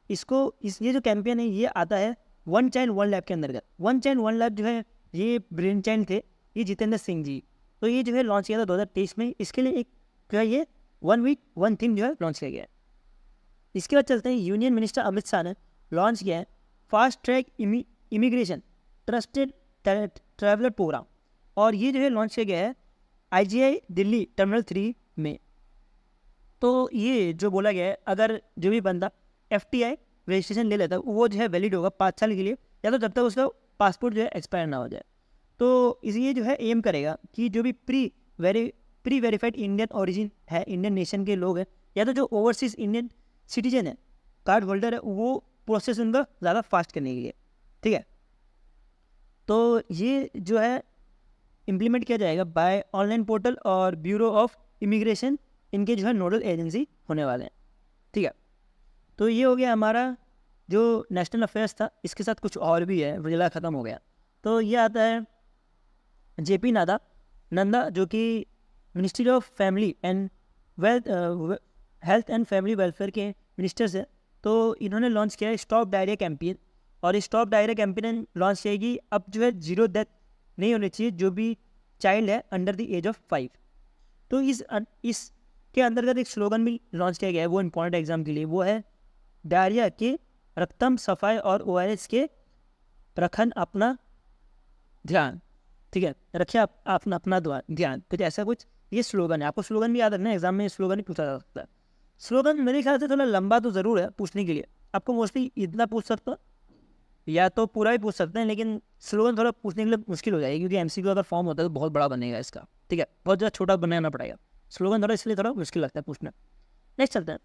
ये जो कैंपेन है ये आता है वन चाइल्ड वन लैब के अंतर्गत। वन चाइल्ड वन लैब जो है ये ब्रेन चाइल्ड थे ये जितेंद्र सिंह जी, तो ये जो है लॉन्च किया था 2023 में। इसके लिए एक जो है ये 1 वीक 1 थीम जो है लॉन्च किया गया है। इसके बाद चलते हैं, यूनियन मिनिस्टर अमित शाह ने लॉन्च किया है fast track immigration trusted traveller programme, और ये जो है लॉन्च किया गया है IGI दिल्ली टर्मिनल 3 में। तो ये जो बोला गया है अगर जो भी बंदा FTI रजिस्ट्रेशन ले लेता है वो जो है वैलिड होगा 5 साल के लिए, या तो जब तक उसका पासपोर्ट जो है एक्सपायर ना हो जाए। तो इसलिए जो है एम करेगा कि जो भी प्री वेरीफाइड इंडियन ओरिजिन है, इंडियन नेशन के लोग हैं, या तो जो ओवरसीज इंडियन सिटीजन है, कार्ड होल्डर है, वो प्रोसेस उनका ज़्यादा फास्ट करने के लिए, ठीक है। तो ये जो है इम्प्लीमेंट किया जाएगा बाय ऑनलाइन पोर्टल और ब्यूरो ऑफ इमिग्रेशन, इनके जो है नोडल एजेंसी होने वाले हैं, ठीक है। तो ये हो गया हमारा जो नेशनल अफेयर्स था, इसके साथ कुछ और भी है, जिला ख़त्म हो गया। तो ये आता है JP नंदा, जो कि ministry of family and health and family welfare के मिनिस्टर्स हैं। तो इन्होंने लॉन्च किया है स्टॉप डायरिया कैंपेन, और स्टॉप डायरिया कैंपेन लॉन्च किएगी अब जो है 0 डेथ नहीं होनी चाहिए जो भी चाइल्ड है अंडर द एज ऑफ 5। तो इसके अंतर्गत एक स्लोगन भी लॉन्च किया गया है, वो इंपॉर्टेंट एग्जाम के लिए, वो है डायरिया के रक्तम सफाई और ORS के रखन अपना ध्यान, ठीक है, रखिए आप अपना ध्यान। तो ऐसा कुछ ये स्लोगन है, आपको स्लोगन भी याद रखना है, एग्जाम में स्लोगन ही पूछा जा सकता है। स्लोगन मेरे ख्याल से थोड़ा लंबा तो ज़रूर है पूछने के लिए, आपको मोस्टली इतना पूछ सकता या तो पूरा ही पूछ सकते हैं, लेकिन स्लोगन थोड़ा पूछने के लिए मुश्किल हो जाएगी, क्योंकि MCQ अगर फॉर्म होता है तो बहुत बड़ा बनेगा इसका, ठीक है, बहुत ज़्यादा छोटा बनाना पड़ेगा। स्लोगन थोड़ा इसलिए थोड़ा मुश्किल लगता है पूछना। नेक्स्ट चलते हैं।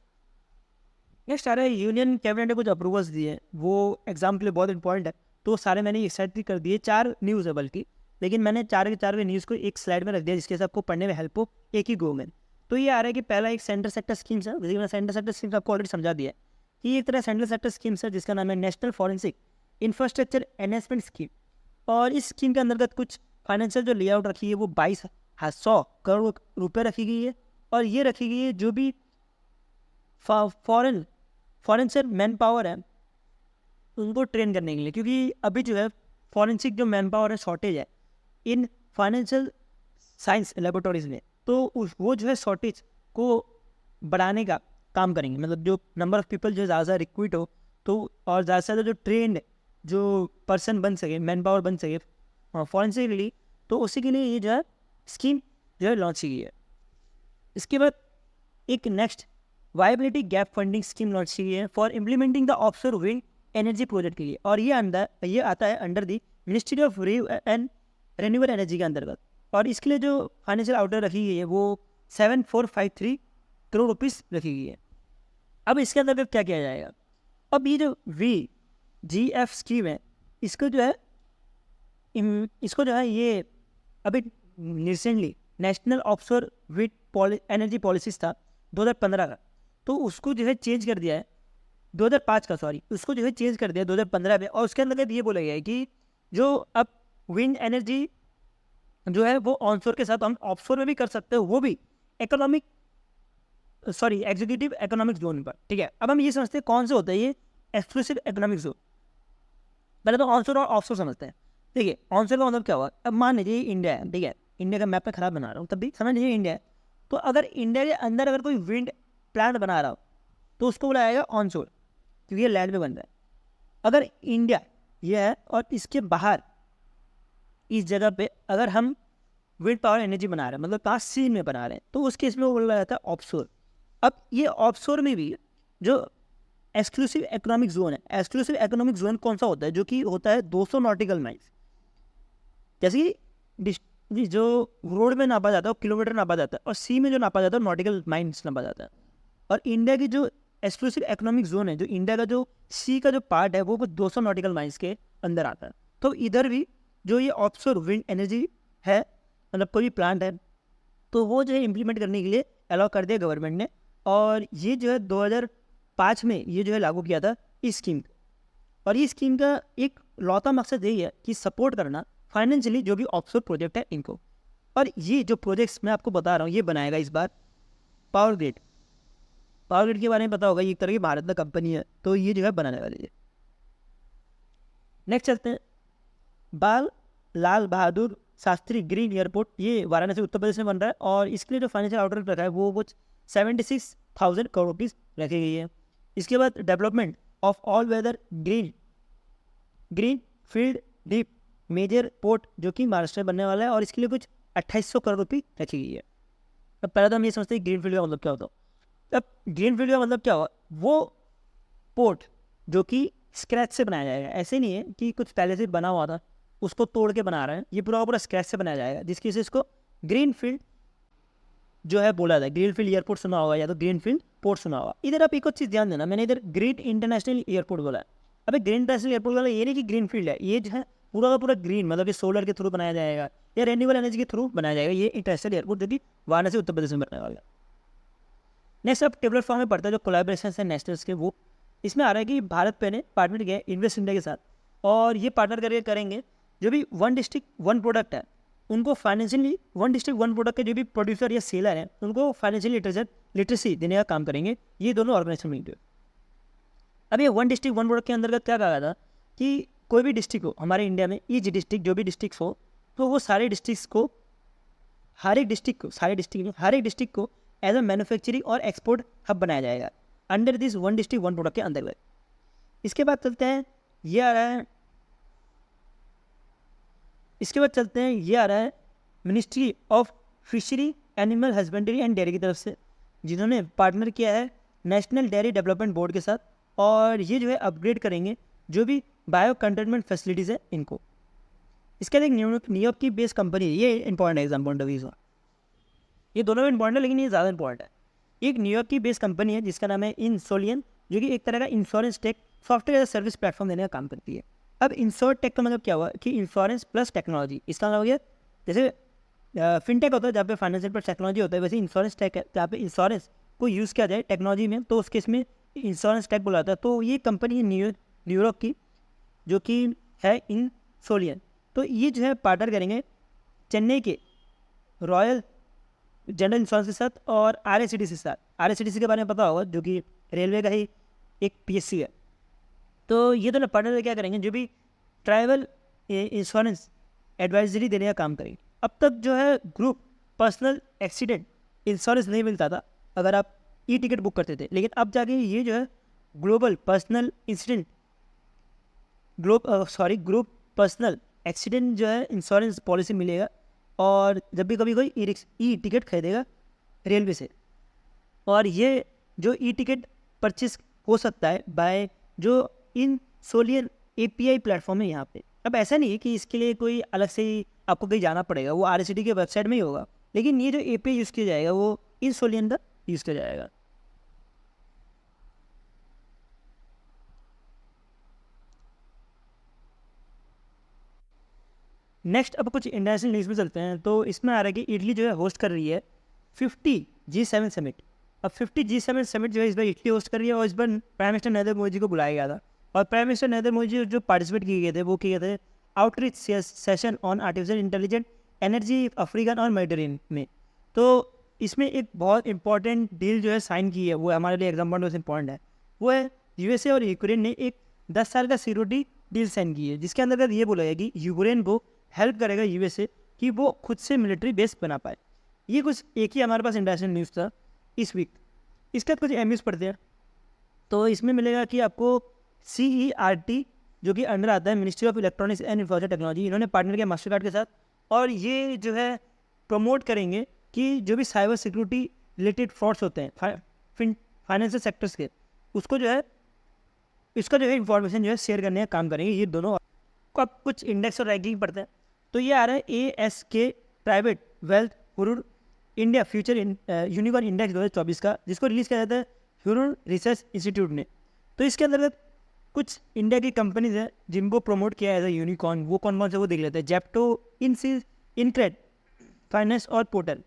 नेक्स्ट आ रहा है यूनियन कैबिनेट ने कुछ अप्रूवल्स दिए हैं, वो एग्जाम के लिए बहुत इंपॉर्टेंट है। तो सारे मैंने एक साइड कर दिए, 4 न्यूज़ है बल्कि, लेकिन मैंने 4 के 4 न्यूज़ को एक स्लाइड में रख दिया जिसके से आपको पढ़ने में हेल्प हो एक ही गो में। तो ये आ रहा है कि पहला एक सेंटर सेक्टर स्कीम्स है, जैसे मैंने सेंटर सेक्टर स्कीम्स आपको ऑलरेडी समझा दिया है कि एक तरह सेंट्रल सेक्टर स्कीम्स है जिसका नाम है national forensic infrastructure enhancement scheme. और इस स्कीम के अंतर्गत कुछ फाइनेंशियल जो लेआउट रखी है वो 22,100 करोड़ रुपये रखी गई है। और ये रखी गई है जो भी फॉरेंसिक मैन पावर है उनको ट्रेन करने के लिए, क्योंकि अभी जो है फॉरेंसिक जो मैन पावर है शॉर्टेज है इन फाइनेंशियल साइंस लेबोरेटरीज में। तो वो जो है शॉर्टेज को बढ़ाने का काम करेंगे, मतलब जो नंबर ऑफ़ पीपल जो ज़्यादा रिक्रूट हो तो और ज़्यादा से ज़्यादा जो ट्रेंड जो पर्सन बन सके, मैन पावर बन सके फॉरेंसिकली, तो उसी के लिए ये जो है स्कीम जो है लॉन्च की गई है। इसके बाद एक next viability gap funding scheme launch की गई है for implementing the offshore wind energy project के लिए। और ये आता है under the ministry of and renewable energy के अंतर्गत। और इसके लिए जो फाइनेंशियल आउटले रखी गई है वो 7453 करोड़ रुपीज़ रखी गई है। अब इसके अंतर्गत क्या किया जाएगा, अब ये जो VGF स्कीम है इसको जो है ये अभी recently national offshore wind energy policies था 2015 का, तो उसको जो है चेंज कर दिया है 2005 का, सॉरी, उसको जो है चेंज कर दिया 2015 में। और उसके अंतर्गत ये बोला गया है कि जो अब विंड एनर्जी जो है वो ऑनशोर के साथ हम ऑफशोर में भी कर सकते हो, वो भी एग्जीक्यूटिव इकोनॉमिक जोन पर। ठीक है, अब हम ये समझते हैं कौन से होता है ये एक्सक्लूसिव इकोनॉमिक जोन। पहले तो ऑनशोर और ऑफशोर समझते हैं। देखिए ऑनशोर का मतलब क्या हुआ, अब मान लीजिए इंडिया है, ठीक है, इंडिया का मैप में खराब बना रहा हूँ तब भी समझ लीजिए इंडिया है, तो अगर इंडिया के अंदर अगर कोई विंड प्लांट बना रहा हो तो उसको बुलाया जाएगा ऑनशोर, क्योंकि ये लैंड में बन रहा है। अगर इंडिया ये है और इसके बाहर इस जगह पे अगर हम विंड पावर एनर्जी बना रहे हैं, मतलब पास सी में बना रहे हैं, तो उस केस में वो बोला जाता है ऑफशोर। अब ये ऑफशोर में भी जो एक्सक्लूसिव इकोनॉमिक जोन है, एक्सक्लूसिव इकोनॉमिक जोन कौन सा होता है, जो कि होता है 200 नॉटिकल माइल्स। जैसे कि जो रोड में नापा जाता है वो किलोमीटर नापा जाता है, और सी में जो नापा जाता है नॉटिकल माइल्स नापा जाता है। और इंडिया की जो एक्सक्लूसिव इकोनॉमिक जोन है, जो इंडिया का जो सी का जो पार्ट है वो 200 नॉटिकल माइल्स के अंदर आता है। तो इधर भी जो ये ऑफशोर विंड एनर्जी है, मतलब कोई भी प्लांट है, तो वो जो है इम्प्लीमेंट करने के लिए अलाउ कर दिया गवर्नमेंट ने। और ये जो है 2005 में ये जो है लागू किया था इस स्कीम को। और ये स्कीम का एक लौता मकसद यही है कि सपोर्ट करना फाइनेंशियली जो भी ऑफशोर प्रोजेक्ट है इनको। और ये जो प्रोजेक्ट्स मैं आपको बता रहा हूँ ये बनाएगा इस बार पावर ग्रिड। पावर ग्रिड के बारे में पता होगा, ये एक तरह की भारत का कंपनी है, तो ये जो है बनाने वाली है। नेक्स्ट चलते हैं, बाल लाल बहादुर शास्त्री ग्रीन एयरपोर्ट, ये वाराणसी उत्तर प्रदेश में बन रहा है। और इसके लिए जो फाइनेंशियल आउटले रखा है वो कुछ 76,000 करोड़ रुपीज़ रखी गई है। इसके बाद development of all weather greenfield deep major port जो कि महाराष्ट्र में बनने वाला है, और इसके लिए कुछ 2800 करोड़ रुपये रखी गई है। अब पहले तो हम ये समझते हैं ग्रीन फील्ड का मतलब क्या होता है। अब ग्रीन फील्ड का मतलब क्या हुआ, वो पोर्ट जो कि स्क्रैच से बनाया जाएगा, ऐसे नहीं है कि कुछ पहले से बना हुआ था उसको तोड़ के बना रहे हैं, ये पूरा स्क्रैच से बनाया जाएगा, जिसकी वजह से इसको ग्रीन फील्ड जो है बोला जाए। ग्रीन फील्ड एयरपोर्ट सुना होगा या तो ग्रीन फील्ड पोर्ट सुना होगा। इधर आप एक और चीज़ ध्यान देना, मैंने इधर ग्रीन इंटरनेशनल एयरपोर्ट बोला है। अबे ग्रीन इंटरनेशनल एयरपोर्ट वाला ये नहीं कि ग्रीन फील्ड है, ये जो है पूरा का पूरा ग्रीन, मतलब ये सोलर के थ्रू बनाया जाएगा या रेन्यूएबल एनर्जी के थ्रू बनाया जाएगा। ये इंटरनेशनल एयरपोर्ट जो कि वाराणसी उत्तर प्रदेश में बनने वाला है। नेक्स्ट अब टेबलर फॉर्म में पड़ता है जो कोलैबोरेशन है नेशनल्स के, वो इसमें आ रहा है कि भारत पे ने पार्टनर किया इन्वेस्ट इंडिया के साथ, और ये पार्टनर करके करेंगे जो भी वन डिस्ट्रिक्ट वन प्रोडक्ट है उनको financially, one district one product के जो भी प्रोड्यूसर या सेलर हैं उनको फाइनेंशियली लिटरेसी देने का काम करेंगे ये दोनों ऑर्गेनाइजेशन मिलकर। अब ये वन डिस्ट्रिक्ट वन प्रोडक्ट के अंतर्गत क्या कहा था कि कोई भी डिस्ट्रिक्ट हो हमारे इंडिया में, ईच डिस्ट्रिक्ट जो भी डिस्ट्रिक्ट हो, तो वो सारे डिस्ट्रिक्ट को हर एक डिस्ट्रिक्ट को एज अ मैन्युफैक्चरिंग और एक्सपोर्ट हब बनाया जाएगा under this one district one product के अंतर्गत। इसके बाद चलते हैं ये आ रहा है ministry of fishery animal husbandry and dairy की तरफ से, जिन्होंने पार्टनर किया है नेशनल डेयरी डेवलपमेंट बोर्ड के साथ, और ये जो है अपग्रेड करेंगे जो भी बायो कंटेनमेंट फैसिलिटीज़ है इनको। इसके बाद एक न्यूयॉर्क की बेस्ड कंपनी है, ये important exam point of view. ये दोनों भी इंपॉर्टेंट है, लेकिन ये ज़्यादा इंपॉर्टेंट है। एक न्यूयॉर्क की बेस्ड कंपनी है जिसका नाम है इंसोलियन, जो कि एक तरह का insurance tech software as service platform देने का काम करती है। अब इंश्योर टेक का मतलब क्या हुआ कि इंश्योरेंस प्लस टेक्नोलॉजी। इसका मतलब हो गया जैसे फिनटेक होता है जहाँ पे फाइनेंशियल प्लस टेक्नोलॉजी होता है, वैसे इंश्योरेंस टेक है जहाँ पे इंश्योरेंस को यूज़ किया जाए टेक्नोलॉजी में, तो उस केस में इंश्योरेंस टेक बोला जाता है। तो ये कंपनी है न्यूयॉर्क की, जो कि है इंसोलियन। तो ये जो है पार्टनर करेंगे चेन्नई के रॉयल जनरल इंश्योरेंस के साथ और RICTC के साथ। RICTC के बारे में पता होगा, जो कि रेलवे का ही एक PSC है। तो ये दोनों पार्टनर क्या करेंगे, जो भी ट्रैवल इंश्योरेंस एडवाइजरी देने का काम करेंगे। अब तक जो है ग्रुप पर्सनल एक्सीडेंट इंश्योरेंस नहीं मिलता था अगर आप टिकट बुक करते थे, लेकिन अब जाके ये जो है global personal incident group personal accident जो है इंश्योरेंस पॉलिसी मिलेगा। और जब भी कभी कोई टिकट खरीदेगा रेलवे से, और ये जो टिकट परचेस हो सकता है बाय जो इंसोलियन API प्लेटफॉर्म है यहाँ पे। अब ऐसा नहीं है कि इसके लिए कोई अलग से ही आपको कहीं जाना पड़ेगा, वो RICTC के वेबसाइट में ही होगा, लेकिन ये जो API यूज़ किया जाएगा वो इंसोलियन का यूज़ किया जाएगा। नेक्स्ट अब कुछ इंटरनेशनल न्यूज़ में चलते हैं। तो इसमें आ रहा है कि इटली जो है होस्ट कर रही है 50G7 समिट। अब 50G7 समिट जो है इस बार इटली होस्ट कर रही है, और इस बार प्राइम मिनिस्टर नरेंद्र मोदी जी को बुलाया गया था। और प्राइम मिनिस्टर नरेंद्र मोदी जी जो पार्टिसिपेट किए गए थे वो किए गए थे outreach session on artificial intelligent energy African और मेडिटेरेनियन में। तो इसमें एक बहुत इंपॉर्टेंट डील जो है साइन की है, वो हमारे लिए एग्जाम पॉइंट इंपॉर्टेंट है। वो है USA और यूक्रेन ने एक 10 साल का सिक्योरिटी डील साइन की है, जिसके अंदर ये बोला गया कि यूक्रेन को हेल्प करेगा USA कि वो खुद से मिलिट्री बेस बना पाए। ये कुछ एक ही हमारे पास इंटरनेशनल न्यूज़ था इस वीक। इसके बाद कुछ MUs पढ़ते हैं। तो इसमें मिलेगा कि आपको CERT, जो कि अंडर आता है ministry of electronics and information technology, इन्होंने पार्टनर किया मास्टर कार्ड के साथ। और ये जो है प्रमोट करेंगे कि जो भी साइबर सिक्योरिटी रिलेटेड फ्रॉड्स होते हैं फाइनेंशियल सेक्टर्स के, उसको जो है इसका जो है इंफॉर्मेशन जो है शेयर करने का काम करेंगे ये दोनों। को आप कुछ इंडेक्स और रैंकिंग पढ़ते हैं। तो ये आ रहा है ASK private wealth Hurun India future unicorn index 2024 का, जिसको रिलीज़ किया जाता है हुरुर रिसर्च इंस्टीट्यूट ने। तो इसके अंतर्गत कुछ इंडिया की कंपनीज हैं जिनको प्रमोट किया है एज ए यूनिकॉर्न। वो कौन कौन से वो देख लेते हैं। जेप्टो, इनक्रेड फाइनेंस और पोर्टल,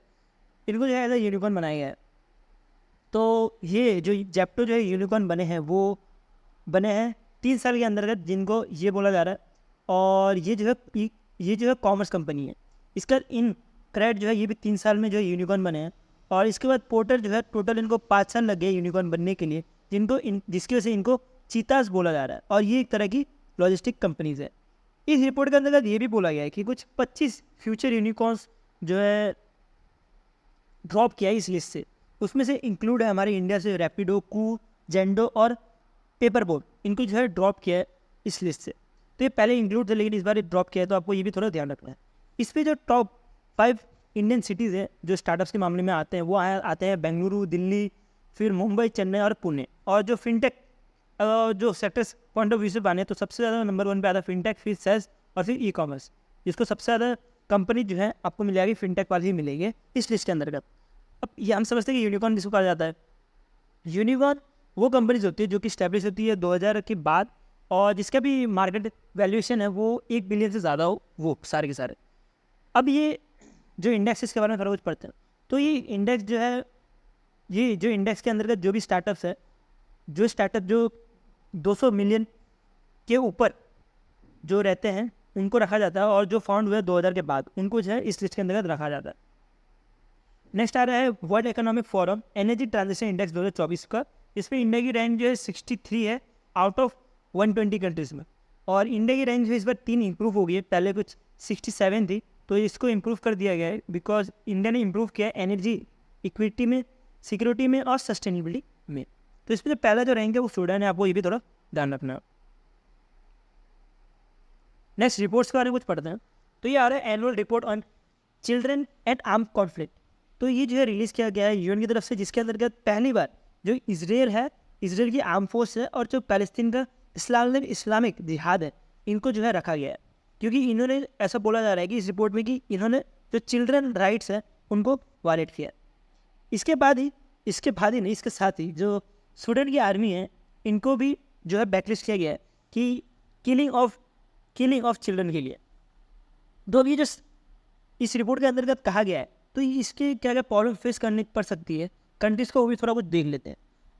इनको जो है एज ए यूनिकॉर्न बनाया गया है। तो ये जो जेप्टो जो है यूनिकॉर्न बने हैं वो बने हैं 3 साल के अंतर्गत, जिनको ये बोला जा रहा है। और ये जो है कॉमर्स कंपनी है। इसका इन क्रेड जो है ये भी 3 साल में जो है यूनिकॉर्न बने हैं। और इसके बाद पोर्टल जो है टोटल इनको 5 साल लग गए यूनिकॉर्न बनने के लिए, जिसकी वजह से इनको चीतास बोला जा रहा है। और ये एक तरह की लॉजिस्टिक कंपनीज है। इस रिपोर्ट के अंतर्गत ये भी बोला गया है कि कुछ 25 फ्यूचर यूनिकॉर्न्स जो है ड्रॉप किया है इस लिस्ट से। उसमें से इंक्लूड है हमारे इंडिया से रैपिडो, कू, जेंडो और पेपर बोट। इनको जो है ड्रॉप किया है इस लिस्ट से। तो ये पहले इंक्लूड थे, लेकिन इस बार ये ड्रॉप किया है, तो आपको ये भी थोड़ा ध्यान रखना है। इस पर जो टॉप 5 इंडियन सिटीज़ हैं जो स्टार्टअप्स के मामले में आते हैं, वो आते हैं बेंगलुरु, दिल्ली, फिर मुंबई, चेन्नई और पुणे। और जो फिनटेक जो सेक्टर्स पॉइंट ऑफ व्यू से बने, तो सबसे ज़्यादा नंबर 1 पे आता है फिनटेक, फिर सेल्स और फिर ई-कॉमर्स, जिसको सबसे ज़्यादा कंपनी जो है आपको मिल जाएगी फिनटेक वाली ही मिलेगी इस लिस्ट के अंतर्गत। अब ये हम समझते हैं कि यूनिकॉर्न जिसको कहा जाता है। यूनिकॉर्न वो कंपनीज होती है जो कि स्टैब्लिश होती है 2000 के बाद, और जिसका भी मार्केट वैल्यूएशन है वो 1 बिलियन से ज़्यादा हो, वो सारे के सारे। अब ये जो इंडेक्स इसके बारे में थोड़ा कुछ पढ़ते हैं। तो ये इंडेक्स जो है, ये जो इंडेक्स के अंतर्गत जो भी स्टार्टअप्स है, जो स्टार्टअप जो 200 मिलियन के ऊपर जो रहते हैं उनको रखा जाता है, और जो फाउंड हुए 2000 के बाद उनको जो है इस लिस्ट के अंतर्गत रखा जाता है। नेक्स्ट आ रहा है world economic forum energy transition index 2024 का। इसमें इंडिया की रैंक जो है 63 है आउट ऑफ 120 कंट्रीज़ में। और इंडिया की रैंक जो है इस बार 3 इंप्रूव हो गई है, पहले कुछ 67 थी, तो इसको इम्प्रूव कर दिया गया है बिकॉज इंडिया ने इम्प्रूव किया है एनर्जी, इक्विटी में, सिक्योरिटी में और सस्टेनेबिलिटी में। तो इसमें जो पहला जो रैंक है वो सूडान है, आपको ये भी थोड़ा ध्यान रखना है। नेक्स्ट रिपोर्ट्स के बारे में कुछ पढ़ते हैं। तो ये आ रहा है annual report on children eight arm conflict. तो ये जो है रिलीज़ किया गया है यूएन की तरफ से, जिसके अंतर्गत पहली बार जो इजराइल है, इजराइल की आर्म फोर्स है, और जो पैलेस्तीन का इस्लामिक जिहाद है, इनको जो है रखा गया है। क्योंकि इन्होंने ऐसा बोला जा रहा है कि इस रिपोर्ट में कि इन्होंने जो चिल्ड्रन राइट्स है उनको वायलेट किया। इसके बाद ही नहीं, इसके साथ ही जो स्वीडन की आर्मी है इनको भी जो है बैकलिस्ट किया गया है कि किलिंग ऑफ चिल्ड्रन के लिए। तो अब ये जो इस रिपोर्ट के अंतर्गत कहा गया है, तो इसके क्या क्या प्रॉब्लम फेस करनी पड़ सकती है कंट्रीज़ को, वो भी थोड़ा बहुत देख लेते हैं।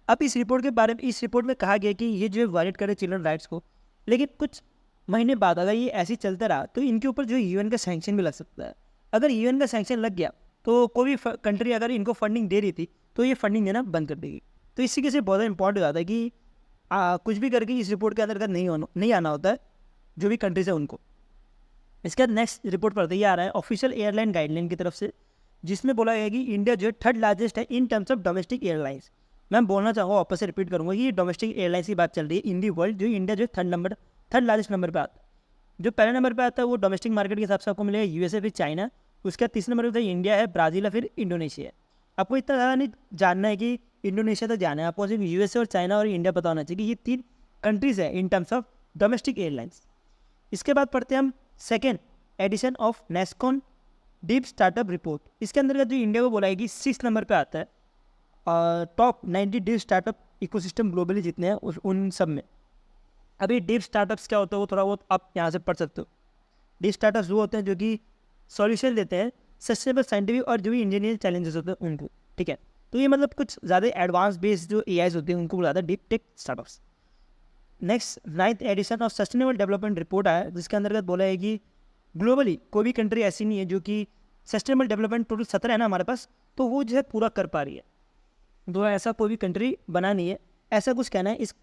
अब इस रिपोर्ट में कहा गया कि ये जो है वायलेट करे चिल्ड्रन राइट्स को, लेकिन कुछ महीने बाद अगर ये ऐसे ही चलता रहा तो इनके ऊपर जो यूएन का सैंक्शन भी लग सकता है। अगर यूएन का सैंक्शन लग गया तो कोई भी कंट्री अगर इनको फंडिंग दे रही थी तो ये फंडिंग देना बंद कर देगी। तो इसी के से बहुत इंपॉर्टेंट हो जाता है कि कुछ भी करके इस रिपोर्ट के अंतर्गत नहीं आना होता है जो भी कंट्रीज है उनको। इसके बाद नेक्स्ट रिपोर्ट पढ़ते ही आ रहा है ऑफिशियल एयरलाइन गाइडलाइन की तरफ से, जिसमें बोला गया कि इंडिया जो है थर्ड लार्जेस्ट है in terms of domestic airlines. मैं बोलना चाहूँगा, वापस से रिपीट करूँगा कि ये डोमेस्टिक एयरलाइंस की बात चल रही है इन दी वर्ल्ड, जो इंडिया जो है थर्ड लार्जेस्ट नंबर पर आता है। जो पहले नंबर पर आता है वो डोमेस्टिक मार्केट के हिसाब से आपको मिलेगा यूएसए, फिर चाइना, उसके बाद तीसरे नंबर पर इंडिया है, ब्राज़ील है, फिर इंडोनेशिया है। आपको इतना ज़्यादा नहीं जानना है कि इंडोनेशिया तक जाना है, आपको सिर्फ यूएसए और चाइना और इंडिया पता होना चाहिए कि ये 3 कंट्रीज़ है in terms of domestic airlines. इसके बाद पढ़ते हैं हम second edition of NASSCOM deep startup report. इसके अंतर्गत जो इंडिया को बोला है कि 6 नंबर पे आता है top 90 deep startup ecosystem globally जितने हैं उन सब में। अभी डीप स्टार्टअप्स क्या होता है वो थोड़ा बहुत आप यहाँ से पढ़ सकते हो। डीप स्टार्टअप्स वो होते हैं जो कि सॉल्यूशन देते हैं सस्टेनेबल साइंटिफिक और जो भी इंजीनियरिंग चैलेंजेस होते हैं उनको, ठीक है। तो ये मतलब कुछ ज़्यादा एडवांस बेस्ड जो एआईज होते हैं उनको बुलाता है deep tech startups. Next 9th edition of sustainable development report आया, जिसके अंतर्गत बोला है कि ग्लोबली कोई भी कंट्री ऐसी नहीं है जो कि सस्टेनेबल डेवलपमेंट टोटल 17 है ना हमारे पास, तो वो जो है पूरा कर पा रही है। तो ऐसा कोई भी कंट्री बना नहीं है, ऐसा कुछ कहना है इस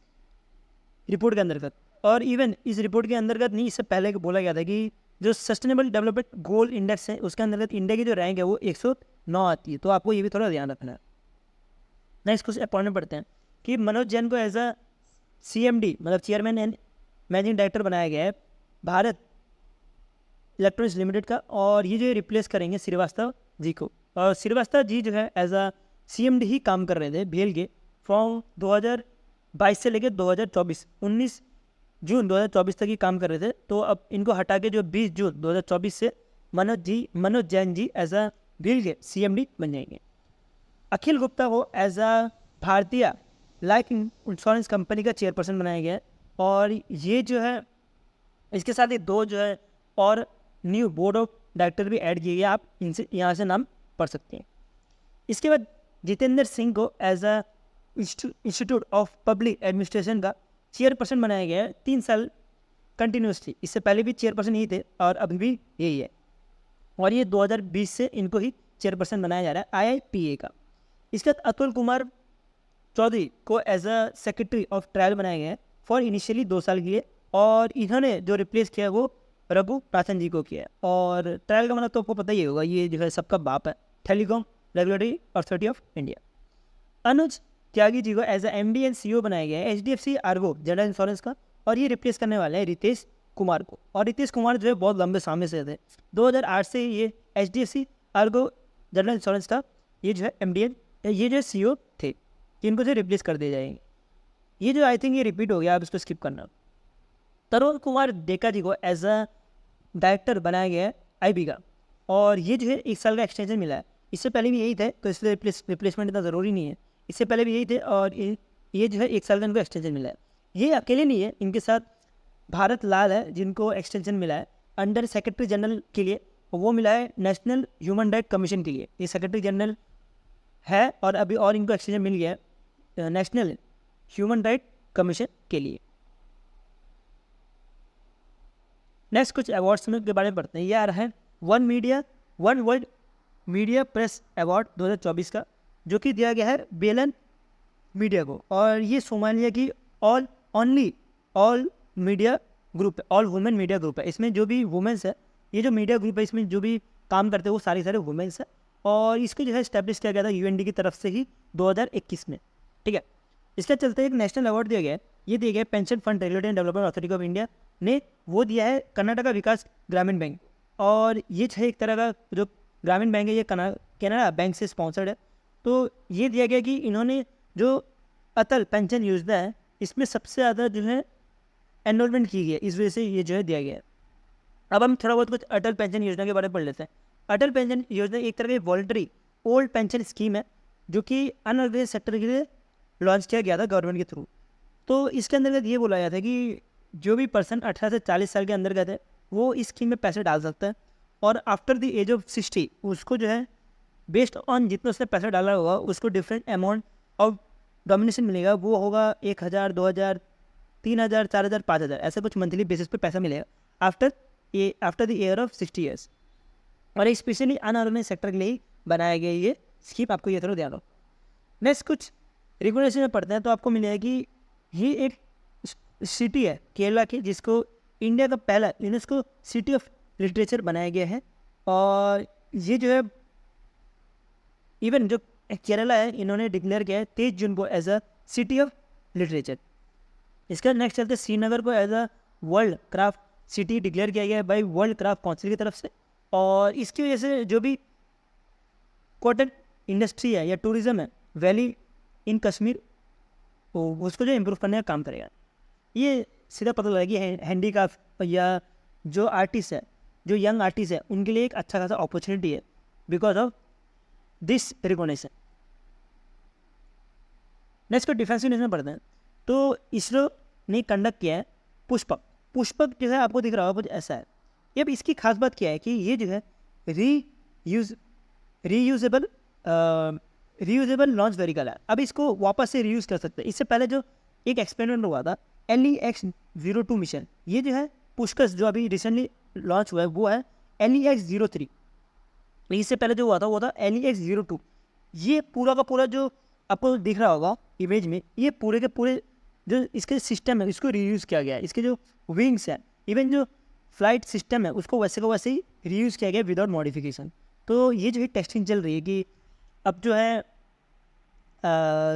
रिपोर्ट के अंतर्गत। और इवन इस रिपोर्ट के अंतर्गत नहीं, इससे पहले बोला गया था कि जो सस्टेनेबल डेवलपमेंट गोल इंडेक्स है उसके अंतर्गत इंडिया की जो रैंक है वो 109 आती है। तो आपको ये भी थोड़ा ध्यान रखना है। नेक्स्ट कुछ अपॉइंटमेंट पढ़ते हैं कि मनोज जैन को एज अ CMD मतलब चेयरमैन एंड मैनेजिंग डायरेक्टर बनाया गया है भारत इलेक्ट्रॉनिक्स लिमिटेड का, और ये जो रिप्लेस करेंगे श्रीवास्तव जी को। और श्रीवास्तव जी जो है एज अ CMD ही काम कर रहे थे BHEL के फ्रॉम 2022 से लेकर 2024 19 जून 2024 तक ही काम कर रहे थे। तो अब इनको हटा के जो 20 जून 2024 से Manoj Jain ji as a BHEL के CMD बन जाएंगे। अखिल गुप्ता को एज अ भारतीय लाइफ इंश्योरेंस कंपनी का चेयरपर्सन बनाया गया है। और ये जो है इसके साथ ही 2 जो है और न्यू बोर्ड ऑफ डायरेक्टर भी ऐड किए गए, आप इनसे यहाँ से नाम पढ़ सकते हैं। इसके बाद जितेंद्र सिंह को as a institute of public administration का चेयरपर्सन बनाया गया है 3 साल कंटिन्यूसली। इससे पहले भी चेयरपर्सन यही थे और अभी भी यही है, और ये 2020 से इनको ही चेयरपर्सन बनाया जा रहा है IIPA का। इसके बाद अतुल कुमार चौधरी को as a secretary of trial बनाया गया है फॉर इनिशियली 2 साल के लिए, और इन्होंने जो रिप्लेस किया वो रघुनाथन जी को किया है। और ट्रायल का मतलब तो आपको पता ही होगा, ये जो है सबका बाप है, telecom regulatory authority of India. Anuj Tyagi ji को as a MD and CEO बनाया गया है HDFC अर्गो जनरल इंश्योरेंस का, और ये रिप्लेस करने वाले हैं रितेश कुमार को। और रितेश कुमार जो है बहुत लंबे समय से थे, 2008 से ये HDFC अर्गो जनरल इंश्योरेंस का ये जो है MD ये जो CEO थे, इनको जो रिप्लेस कर दिए जाएंगे। ये जो आई थिंक ये रिपीट हो गया, आप इसको स्किप करना। तरुण कुमार डेका जी को एज अ डायरेक्टर बनाया गया है IB का, और ये जो है 1 साल का एक्सटेंशन मिला है। इससे पहले भी यही थे, तो इसलिए रिप्लेसमेंट इतना ज़रूरी नहीं है। इससे पहले भी यही थे और ये जो है 1 साल का इनको एक्सटेंशन मिला है। ये अकेले नहीं है, इनके साथ भारत लाल है जिनको एक्सटेंशन मिला है अंडर सेक्रेटरी जनरल के लिए, वो मिला है नेशनल ह्यूमन राइट कमीशन के लिए। ये सेक्रेटरी जनरल है और अभी और इनको एक्सटेंशन मिल गया है नेशनल ह्यूमन राइट कमीशन के लिए। नेक्स्ट कुछ अवार्ड्स के बारे में पढ़ते हैं। ये आ रहा है one world media press award 2024 का, जो कि दिया गया है बेलन मीडिया को, और ये सोमालिया की ऑल मीडिया ग्रुप है, ऑल वुमेन मीडिया ग्रुप है। इसमें जो भी वुमेन्स है, ये जो मीडिया ग्रुप है इसमें जो भी काम करते हैं वो सारे वुमेन्स है, और इसको जो है इस्टेब्लिश किया गया था UND की तरफ से ही 2021 में, ठीक है। इसके चलते एक नेशनल अवार्ड दिया गया है, ये दिया गया pension fund regulatory and development authority of India ने, वो दिया है कर्नाटका विकास ग्रामीण बैंक। और ये है एक तरह का जो ग्रामीण बैंक है ये कैनरा बैंक से स्पॉन्सर्ड है। तो ये दिया गया कि इन्होंने जो अटल पेंशन योजना है इसमें सबसे ज़्यादा जो है एनरोलमेंट की गई है, इस वजह से ये जो है दिया गया है। अब हम थोड़ा बहुत कुछ अटल पेंशन योजना के बारे में पढ़ लेते हैं। अटल पेंशन योजना एक तरह की वॉलंटरी ओल्ड पेंशन स्कीम है जो कि अनऑर्गेनाइज सेक्टर के लिए लॉन्च किया गया था गवर्नमेंट के थ्रू। तो इसके अंतर्गत ये बोला गया था कि जो भी पर्सन 18 से 40 साल के अंतर्गत है वो इस स्कीम में पैसे डाल सकता है, और आफ्टर द एज ऑफ 60 उसको जो है बेस्ड ऑन जितना उसने पैसा डाला होगा उसको डिफरेंट अमाउंट ऑफ डोमिनेशन मिलेगा। वो होगा 1,000, 2,000, 3,000, 4,000, 5,000, ऐसे कुछ मंथली बेसिस पे पैसा मिलेगा after the year of 60 years. और स्पेशली अनऑर्गेनाइज सेक्टर के लिए ही बनाया गया ये स्कीम, आपको ये थोड़ा ध्यान रखो। नेक्स्ट कुछ रेगुलेशन में पढ़ते हैं तो आपको मिलेगा कि ये एक सिटी है केरला की जिसको इंडिया का पहला यूनेस्को सिटी ऑफ लिटरेचर बनाया गया है। और ये जो है इवन जो केरला है इन्होंने डिक्लेयर किया है 23 जून को as a city of literature. इसका नेक्स्ट चलते श्रीनगर को as a world craft city declare किया गया है बाई वर्ल्ड क्राफ्ट काउंसिल की तरफ से। और इसकी वजह से जो भी कॉटन इंडस्ट्री है या टूरिज़्म है वैली इन कश्मीर उसको जो इम्प्रूव करने का काम करेगा। ये सीधा पता लगा कि हैंडीक्राफ्ट या जो आर्टिस्ट है, जो यंग आर्टिस्ट है, उनके लिए एक अच्छा खासा अपॉर्चुनिटी है because of this recognition. Next को डिफेंस यूनिट में पढ़ते हैं तो इसरो ने कंडक्ट किया है पुष्पक। पुष्पक जो है आपको दिख रहा होगा कुछ ऐसा है। अब इसकी खास बात क्या है कि ये जो है रीयूजेबल लॉन्च व्हीकल है। अब इसको वापस से रीयूज़ कर सकते हैं। इससे पहले जो एक एक्सपेरिमेंट हुआ था LEX-02 मिशन, ये जो है पुष्कर जो अभी रिसेंटली लॉन्च हुआ है वो है LEX-03। इससे पहले जो हुआ था वो था LEX-02। ये पूरा का पूरा जो आपको दिख रहा होगा इमेज में, ये पूरे के पूरे जो इसके सिस्टम है इसको रीयूज़ किया गया है। इसके जो विंग्स है, इवन जो फ्लाइट सिस्टम है उसको वैसे को वैसे ही रीयूज़ किया गया विदाउट मॉडिफिकेशन। तो ये जो है टेस्टिंग चल रही है कि अब जो है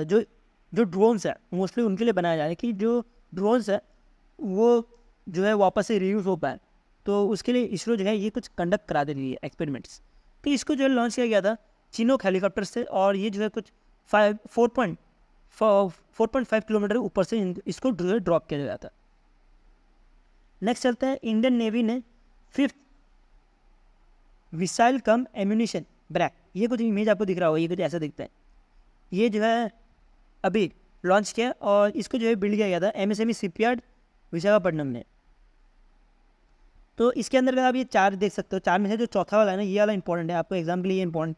जो ड्रोन्स है मोस्टली उनके लिए बनाया जा रहा है कि जो ड्रोन्स है वो जो है वापस से रीयूज़ हो पाए। तो उसके लिए इसरो जो है ये कुछ कंडक्ट करा दे रही है एक्सपेरिमेंट्स। तो इसको जो है लॉन्च किया गया था चिनोक हेलीकॉप्टर से, और ये जो है कुछ 4.5 किलोमीटर ऊपर से इसको जो है ड्रॉप किया गया था। नेक्स्ट चलते हैं इंडियन नेवी ने 5th मिसाइल कम एम्यूनिशन ब्रैक। ये कुछ इमेज आपको दिख रहा होगा, ये कुछ ऐसा दिखता है। ये जो है अभी लॉन्च किया और इसको जो है बिल्ड किया गया था MSME शिपयार्ड विशाखापट्टनम ने। तो इसके अंदर आप ये 4 देख सकते हो। 4 में से जो चौथा वाला है ना, ये वाला इंपॉर्टेंट है आपको एग्जाम के लिए, ये इंपॉर्टेंट।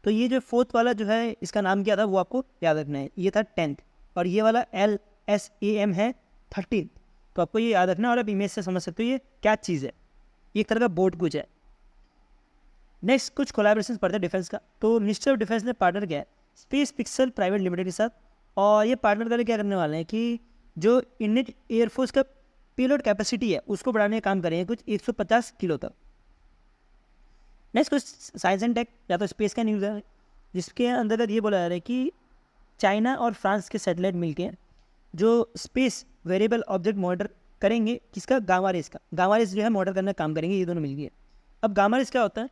तो ये जो 4th वाला जो है इसका नाम क्या था वो आपको याद रखना है। ये था 10th और ये वाला LSAM है 13th। तो आपको ये याद रखना और आप इमेज से समझ सकते हो ये क्या चीज़ है। ये एक तरह का बोर्ड कुछ है। नेक्स्ट कुछ कोलैबोरेशन पड़ता है डिफेंस का। तो मिनिस्ट्री ऑफ डिफेंस ने पार्टनर किया है स्पेस पिक्सल प्राइवेट लिमिटेड के साथ। और ये पार्टनर करके क्या करने वाले हैं कि जो इंडियन एयरफोर्स का पेलोड कैपेसिटी है उसको बढ़ाने का काम करेंगे कुछ 150 किलो तक। नेक्स्ट कुछ साइंस एंड टेक या तो स्पेस का न्यूज़ है, जिसके अंतर्गत ये बोला जा रहा है कि चाइना और फ्रांस के सैटेलाइट मिलके जो स्पेस वेरिएबल ऑब्जेक्ट मॉनिटर करेंगे किसका, गामा रेस का। गामा रेस जो है मॉनिटर करने का काम करेंगे ये दोनों मिलके। अब गामा रेस क्या होता है,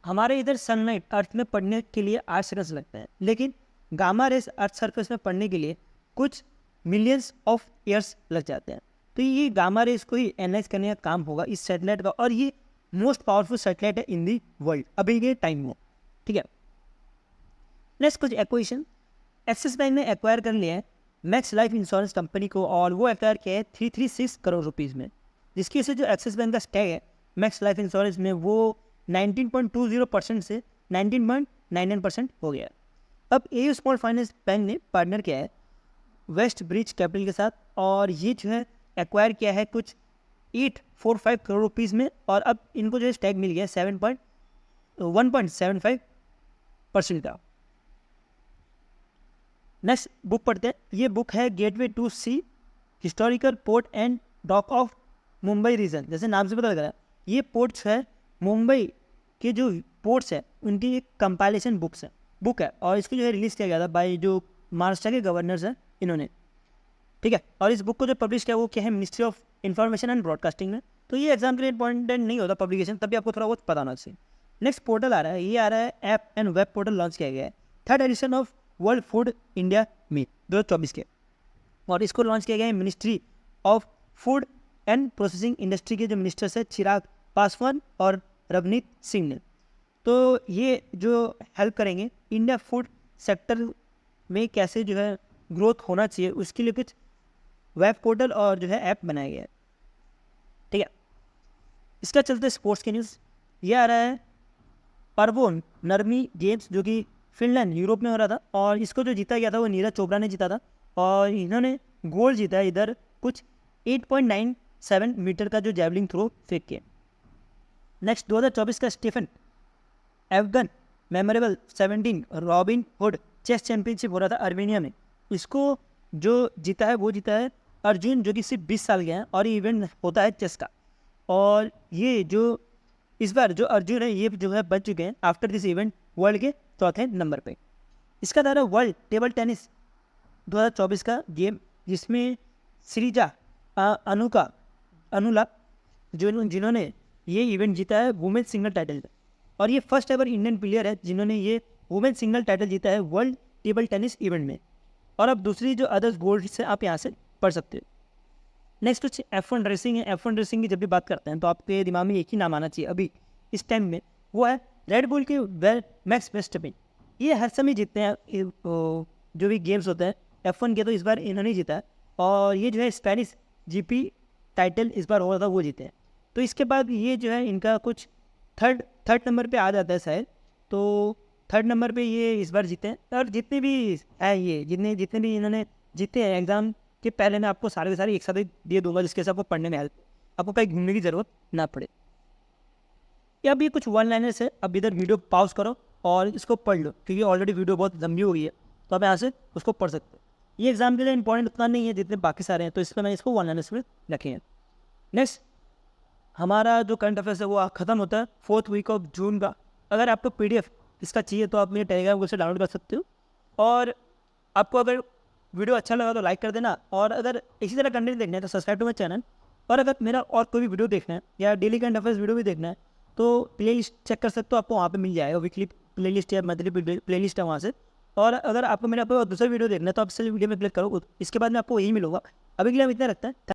हमारे इधर सनलाइट अर्थ में पड़ने के लिए 8 सेकंड्स लगते हैं, लेकिन गामा रेस अर्थ सरफेस में पड़ने के लिए कुछ मिलियंस ऑफ ईयर्स लग जाते हैं। तो ये गामा रेस को ही एनालाइज करने का काम होगा इस सैटेलाइट का, और ये मोस्ट पावरफुल सैटेलाइट है इन दी वर्ल्ड अभी के टाइम में। ठीक है। नेक्स्ट कुछ एक्विजिशन। एक्सिस बैंक ने एक्वायर कर लिया है मैक्स लाइफ इंश्योरेंस कंपनी को, और वो एक्वायर किया है 336 करोड़ रुपीज़ में, जिसकी वजह से जो एक्सिस बैंक का स्टेक है मैक्स लाइफ इंश्योरेंस में वो 19.20% से 19.99% हो गया। अब AU स्मॉल फाइनेंस बैंक ने पार्टनर किया है वेस्ट ब्रिज कैपिटल के साथ, और ये जो है एक्वायर किया है कुछ 845 करोड़ रुपीज़ में, और अब इनको जो है स्टैक मिल गया 1.75% का। नेक्स्ट बुक पढ़ते हैं। ये बुक है gateway to sea historical port and dock of Mumbai region. जैसे नाम से पता लग रहा है ये पोर्ट्स है मुंबई के जो पोर्ट्स है उनकी एक कंपाइलेशन बुक है, और इसको जो है रिलीज़ किया गया था बाय जो महाराष्ट्र के गवर्नर्स हैं इन्होंने। ठीक है। और इस बुक को जो पब्लिश किया वो क्या है, ministry of information and broadcasting में। तो ये एग्जाम के लिए इंपॉर्टेंट नहीं होता पब्लिकेशन, तभी आपको थोड़ा बहुत पता होना चाहिए। नेक्स्ट पोर्टल आ रहा है, ये आ रहा है app and web portal launch किया गया है 3rd edition of world food India meet 2024 के, और इसको लॉन्च किया गया है ministry of food and processing industry के जो मिनिस्टर्स है चिराग पासवान और रवनीत सिंह ने। तो ये जो हेल्प करेंगे इंडिया फूड सेक्टर में कैसे जो है ग्रोथ होना चाहिए, उसके लिए कुछ वेब पोर्टल और जो है ऐप बनाया गया है। ठीक है, इसका चलते स्पोर्ट्स के न्यूज़। ये आ रहा है परवोन नरमी गेम्स, जो कि फिनलैंड यूरोप में हो रहा था, और इसको जो जीता गया था वो नीरज चोपड़ा ने जीता था, और इन्होंने गोल्ड जीता है इधर कुछ 8.97 मीटर का जो जैवलिंग थ्रो फेंक के। नेक्स्ट 2024 का स्टीफन एफगन memorable 17 Robin Hood chess championship हो रहा था अर्मेनिया में, इसको जो जीता है वो जीता है अर्जुन, जो कि सिर्फ 20 साल के हैं, और ये इवेंट होता है चेस का। और ये जो इस बार जो अर्जुन है ये जो है बच चुके हैं आफ्टर दिस इवेंट वर्ल्ड के चौथे नंबर पे। इसका था वर्ल्ड टेबल टेनिस 2024 का गेम, जिसमें श्रीजा अनुला जिन्होंने ये इवेंट जीता है वुमेन सिंगल टाइटल, और ये फर्स्ट एवर इंडियन प्लेयर है जिन्होंने ये वुमेन सिंगल टाइटल जीता है वर्ल्ड टेबल टेनिस इवेंट में। और अब दूसरी जो अदर्स गोल्ड से आप यहाँ से पढ़ सकते हो। नेक्स्ट कुछ F1 रेसिंग है। F1 रेसिंग की जब भी बात करते हैं तो आपके दिमाग में एक ही नाम आना चाहिए अभी इस टाइम में, वो है रेड बुल के मैक्स वर्स्टैपेन। ये हर समय जीतते हैं जो भी गेम्स होते हैं F1 के, तो इस बार इन्होंने जीता है, और ये जो है स्पेनिश GP टाइटल इस बार हो रहा था वो जीते हैं। तो इसके बाद ये जो है इनका कुछ थर्ड नंबर पे आ जाता है शायद, तो थर्ड नंबर पे ये इस बार जीते हैं। और जितने भी हैं ये जितने भी इन्होंने जीते हैं एग्ज़ाम के पहले, मैं आपको सारे के सारे एक साथ ही दे दूंगा, जिसके से आपको पढ़ने में हेल्प, आपको कहीं घूमने की ज़रूरत ना पड़े। या अब ये कुछ वन लाइनर्स है, अब इधर वीडियो पॉज करो और इसको पढ़ लो, क्योंकि ऑलरेडी वीडियो बहुत लंबी हो गई है, तो आप यहाँ से उसको पढ़ सकते हो। ये एग्जाम के लिए इंपॉर्टेंट उतना नहीं है जितने बाकी सारे हैं, तो इसलिए मैंने इसको वन लाइनर्स में रखे हैं। नेक्स्ट हमारा जो करंट अफेयर्स है वो ख़त्म होता है 4th वीक ऑफ जून का। अगर आपको PDF इसका चाहिए तो आप मेरे टेलीग्राम ग्रुप से डाउनलोड कर सकते हो, और आपको अगर वीडियो अच्छा लगा तो लाइक कर देना, और अगर इसी तरह कंटेंट देखना है तो सब्सक्राइब टू माई चैनल। और अगर मेरा और कोई भी वीडियो देखना है या डेली करंट अफेयर्स वीडियो भी देखना है तो प्ले लिस्ट चेक कर सकते हो, आपको वहाँ पे मिल जाएगा, वीकली प्ले लिस्ट या मंथली प्ले लिस्ट है वहाँ से। और अगर आपको मेरा दूसरा वीडियो देखना है तो आप सिर्फ वीडियो में क्लिक करो, इसके बाद में आपको यही मिलूंगा। अभी के लिए हम इतना रखते हैं।